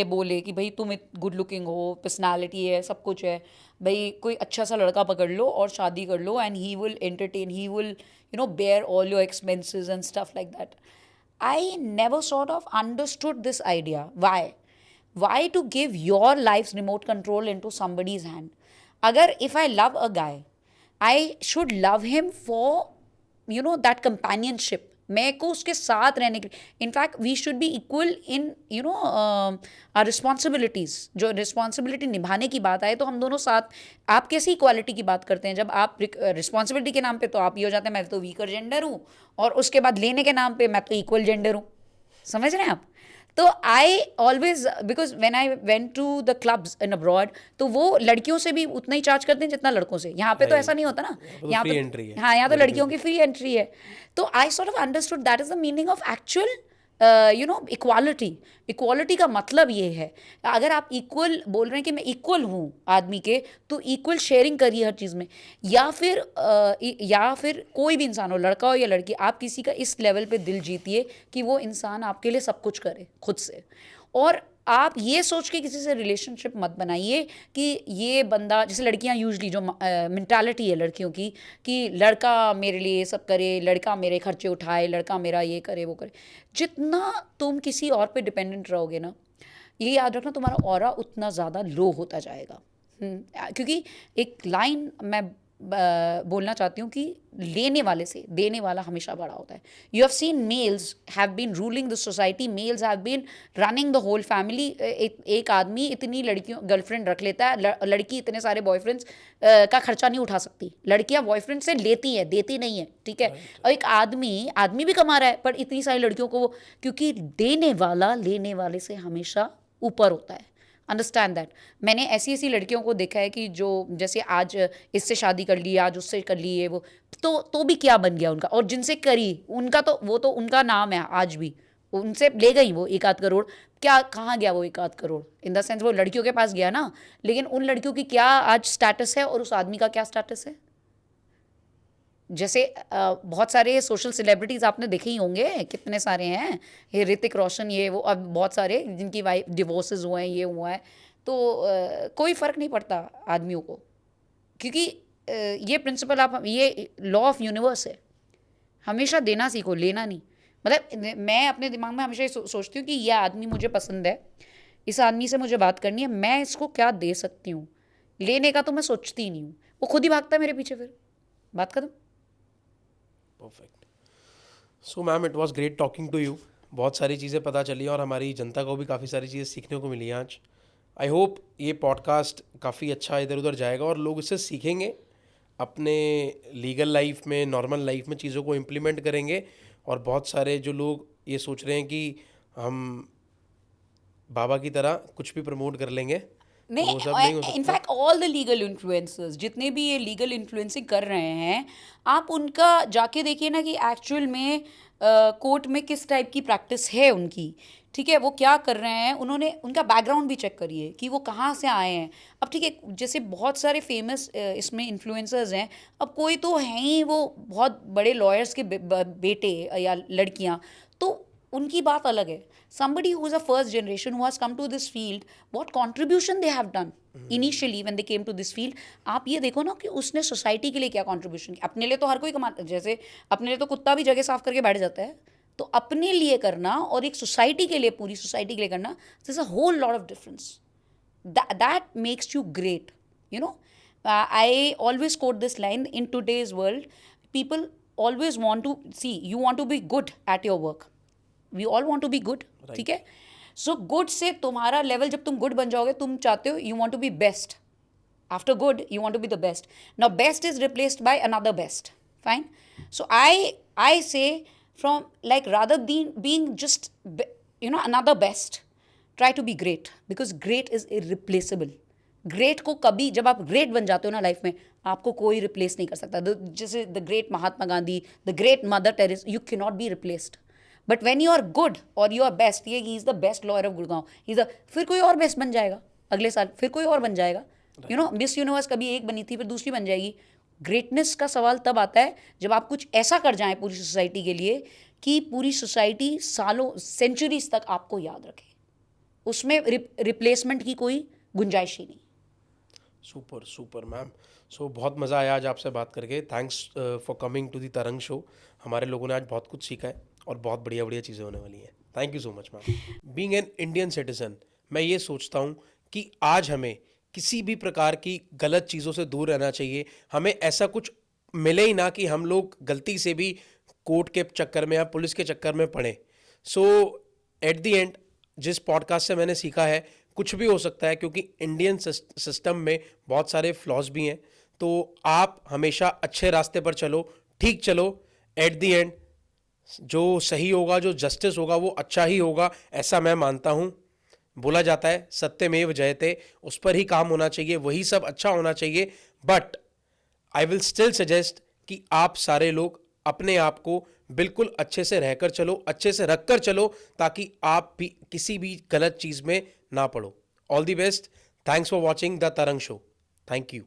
बोले कि भाई तुम गुड लुकिंग हो, पर्सनालिटी है, सब कुछ है, भाई कोई अच्छा सा लड़का पकड़ लो और शादी कर लो and he will entertain, he will you know bear all your expenses and stuff like that. I never sort of understood this idea. Why? Why to give your life's remote control into somebody's hand? Agar if I love a guy, I should love him for, you know, that companionship. मैं को उसके साथ रहने के लिए, in fact we should be equal in you know our responsibilities. जो रिस्पॉन्सिबिलिटी निभाने की बात आए तो हम दोनों साथ, आप कैसी इक्वालिटी की बात करते हैं? जब आप रिस्पॉन्सिबिलिटी के नाम पे तो आप ये हो जाते हैं मैं तो वीकर जेंडर हूँ, और उसके बाद लेने के नाम पे मैं तो इक्वल जेंडर हूँ। समझ रहे हैं आप? तो I always, because when I went to the clubs in abroad, तो वो लड़कियों से भी उतना ही चार्ज करते हैं जितना लड़कों से। यहाँ पे तो ऐसा नहीं होता ना, यहाँ free पे entry है, हाँ, यहाँ तो लड़कियों की फ्री एंट्री है। तो आई sort of understood that is the meaning of actual you know equality. Equality का मतलब ये है, अगर आप इक्वल बोल रहे हैं कि मैं इक्वल हूँ आदमी के, तो इक्वल शेयरिंग करिए हर चीज़ में। या फिर कोई भी इंसान हो, लड़का हो या लड़की, आप किसी का इस लेवल पे दिल जीतिए कि वो इंसान आपके लिए सब कुछ करे खुद से। और आप ये सोच के किसी से रिलेशनशिप मत बनाइए कि ये बंदा, जैसे लड़कियां यूजली जो मेंटालिटी है लड़कियों की कि लड़का मेरे लिए ये सब करे, लड़का मेरे खर्चे उठाए, लड़का मेरा ये करे वो करे। जितना तुम किसी और पे डिपेंडेंट रहोगे ना, ये याद रखना तुम्हारा ऑरा उतना ज़्यादा लो होता जाएगा। क्योंकि एक लाइन मैं बोलना चाहती हूँ कि लेने वाले से देने वाला हमेशा बड़ा होता है। You have seen males have been ruling the society, males have been running the whole family. एक आदमी इतनी लड़कियों गर्लफ्रेंड रख लेता है, लड़की इतने सारे बॉयफ्रेंड्स का खर्चा नहीं उठा सकती। लड़कियां बॉयफ्रेंड से लेती है, देती नहीं है, ठीक है। और एक आदमी भी कमा रहा है पर इतनी सारी लड़कियों को क्योंकि देने वाला लेने वाले से हमेशा ऊपर होता है। Understand that. मैंने ऐसी लड़कियों को देखा है कि जो जैसे आज इससे शादी कर ली, आज उससे कर ली है, वो तो भी क्या बन गया उनका, और जिनसे करी उनका तो वो तो उनका नाम है आज भी, उनसे ले गई वो 1 आध करोड़, क्या कहाँ गया वो 1 आध करोड़, इन द सेंस वो लड़कियों के पास गया ना, लेकिन उन लड़कियों की क्या आज स्टेटस है और उस आदमी का क्या स्टेटस है। जैसे बहुत सारे सोशल सेलिब्रिटीज़ आपने देखे ही होंगे, कितने सारे हैं, ये ऋतिक रोशन, ये वो, अब बहुत सारे जिनकी वाइफ डिवोर्सेस हुए हैं, ये हुआ है, तो कोई फ़र्क नहीं पड़ता आदमियों को, क्योंकि ये प्रिंसिपल आप, ये लॉ ऑफ यूनिवर्स है, हमेशा देना सीखो, लेना नहीं। मतलब मैं अपने दिमाग में हमेशा ये सोचती हूँ कि यह आदमी मुझे पसंद है, इस आदमी से मुझे बात करनी है, मैं इसको क्या दे सकती हूँ, लेने का तो मैं सोचती ही नहीं हूँ, वो खुद ही भागता है मेरे पीछे, फिर बात खत्म। Perfect. So ma'am, it was great talking to you. बहुत सारी चीज़ें पता चली और हमारी जनता को भी काफ़ी सारी चीज़ें सीखने को मिली आज। आई होप ये पॉडकास्ट काफ़ी अच्छा इधर उधर जाएगा और लोग इससे सीखेंगे, अपने लीगल लाइफ में, नॉर्मल लाइफ में चीज़ों को इम्प्लीमेंट करेंगे। और बहुत सारे जो लोग ये सोच रहे हैं कि हम बाबा की तरह कुछ भी प्रमोट कर लेंगे, तो वो सब नहीं हो नहीं, सकता। In fact all the legal influencers जितने भी ये लीगल इन्फ्लुएंसिंग कर रहे हैं, आप उनका जाके देखिए ना कि एक्चुअल में कोर्ट में किस टाइप की प्रैक्टिस है उनकी, ठीक है, वो क्या कर रहे हैं, उन्होंने उनका बैकग्राउंड भी चेक करिए कि वो कहाँ से आए हैं। अब ठीक है, जैसे बहुत सारे फेमस इसमें इन्फ्लुएंसर्स हैं, अब कोई तो हैं ही वो बहुत बड़े लॉयर्स के बेटे या लड़कियाँ, तो उनकी बात अलग है। Somebody who is a first generation who has come to this field, what contribution they have done initially when they came to this field। आप ये देखो ना कि उसने सोसाइटी के लिए क्या कंट्रीब्यूशन किया। अपने लिए तो हर कोई कमाता, जैसे अपने लिए तो कुत्ता भी जगह साफ करके बैठ जाता है, तो अपने लिए करना और एक सोसाइटी के लिए, पूरी सोसाइटी के लिए करना, this a whole lot of difference. that makes you great, you know। I always quote this line, in today's world people always want to see, you want to be good at your work, we all want to be good, ठीक है। सो गुड से तुम्हारा लेवल, जब तुम गुड बन जाओगे, तुम चाहते हो, you want to be best, after good you want to be the best. Now best is replaced by another best, fine. So I say from like rather being just another best, try to be great, because great is irreplaceable. Great को कभी, जब आप ग्रेट बन जाते हो ना लाइफ में, आपको कोई रिप्लेस नहीं कर सकता। जैसे the great Mahatma Gandhi, the great Mother Teresa, you can not be replaced. But when you are good और यू आर बेस्ट, ये ही is the best lawyer of Gurgaon, he is फिर कोई और बेस्ट बन जाएगा अगले साल, फिर कोई और बन जाएगा, यू नो। मिस यूनिवर्स कभी एक बनी थी, फिर दूसरी बन जाएगी। ग्रेटनेस का सवाल तब आता है जब आप कुछ ऐसा कर जाएं पूरी सोसाइटी के लिए कि पूरी सोसाइटी सालों, सेंचुरीज तक आपको याद रखे, उसमें रिप्लेसमेंट की कोई गुंजाइश ही नहीं। Super super ma'am. सो बहुत मज़ा आया आज आपसे बात करके। Thanks for coming to the Tarang show. हमारे लोगों ने आज बहुत कुछ सीखा है और बहुत बढ़िया बढ़िया चीज़ें होने वाली हैं। Thank you so much ma'am. Being an Indian citizen, मैं ये सोचता हूँ कि आज हमें किसी भी प्रकार की गलत चीज़ों से दूर रहना चाहिए। हमें ऐसा कुछ मिले ही ना कि हम लोग गलती से भी कोर्ट के चक्कर में या पुलिस के चक्कर में पड़े। सो एट द एंड, जिस पॉडकास्ट से मैंने सीखा है, कुछ भी हो सकता है, क्योंकि इंडियन सिस्टम में बहुत सारे फ्लॉज भी हैं। तो आप हमेशा अच्छे रास्ते पर चलो, ठीक चलो। एट द एंड जो सही होगा, जो जस्टिस होगा, वो अच्छा ही होगा, ऐसा मैं मानता हूँ। बोला जाता है सत्यमेव जयते, उस पर ही काम होना चाहिए, वही सब अच्छा होना चाहिए। But I will still suggest कि आप सारे लोग अपने आप को बिल्कुल अच्छे से रहकर चलो, अच्छे से रख कर चलो, ताकि आप भी किसी भी गलत चीज़ में ना पड़ो। All the best. Thanks for watching the Tarang show. Thank you.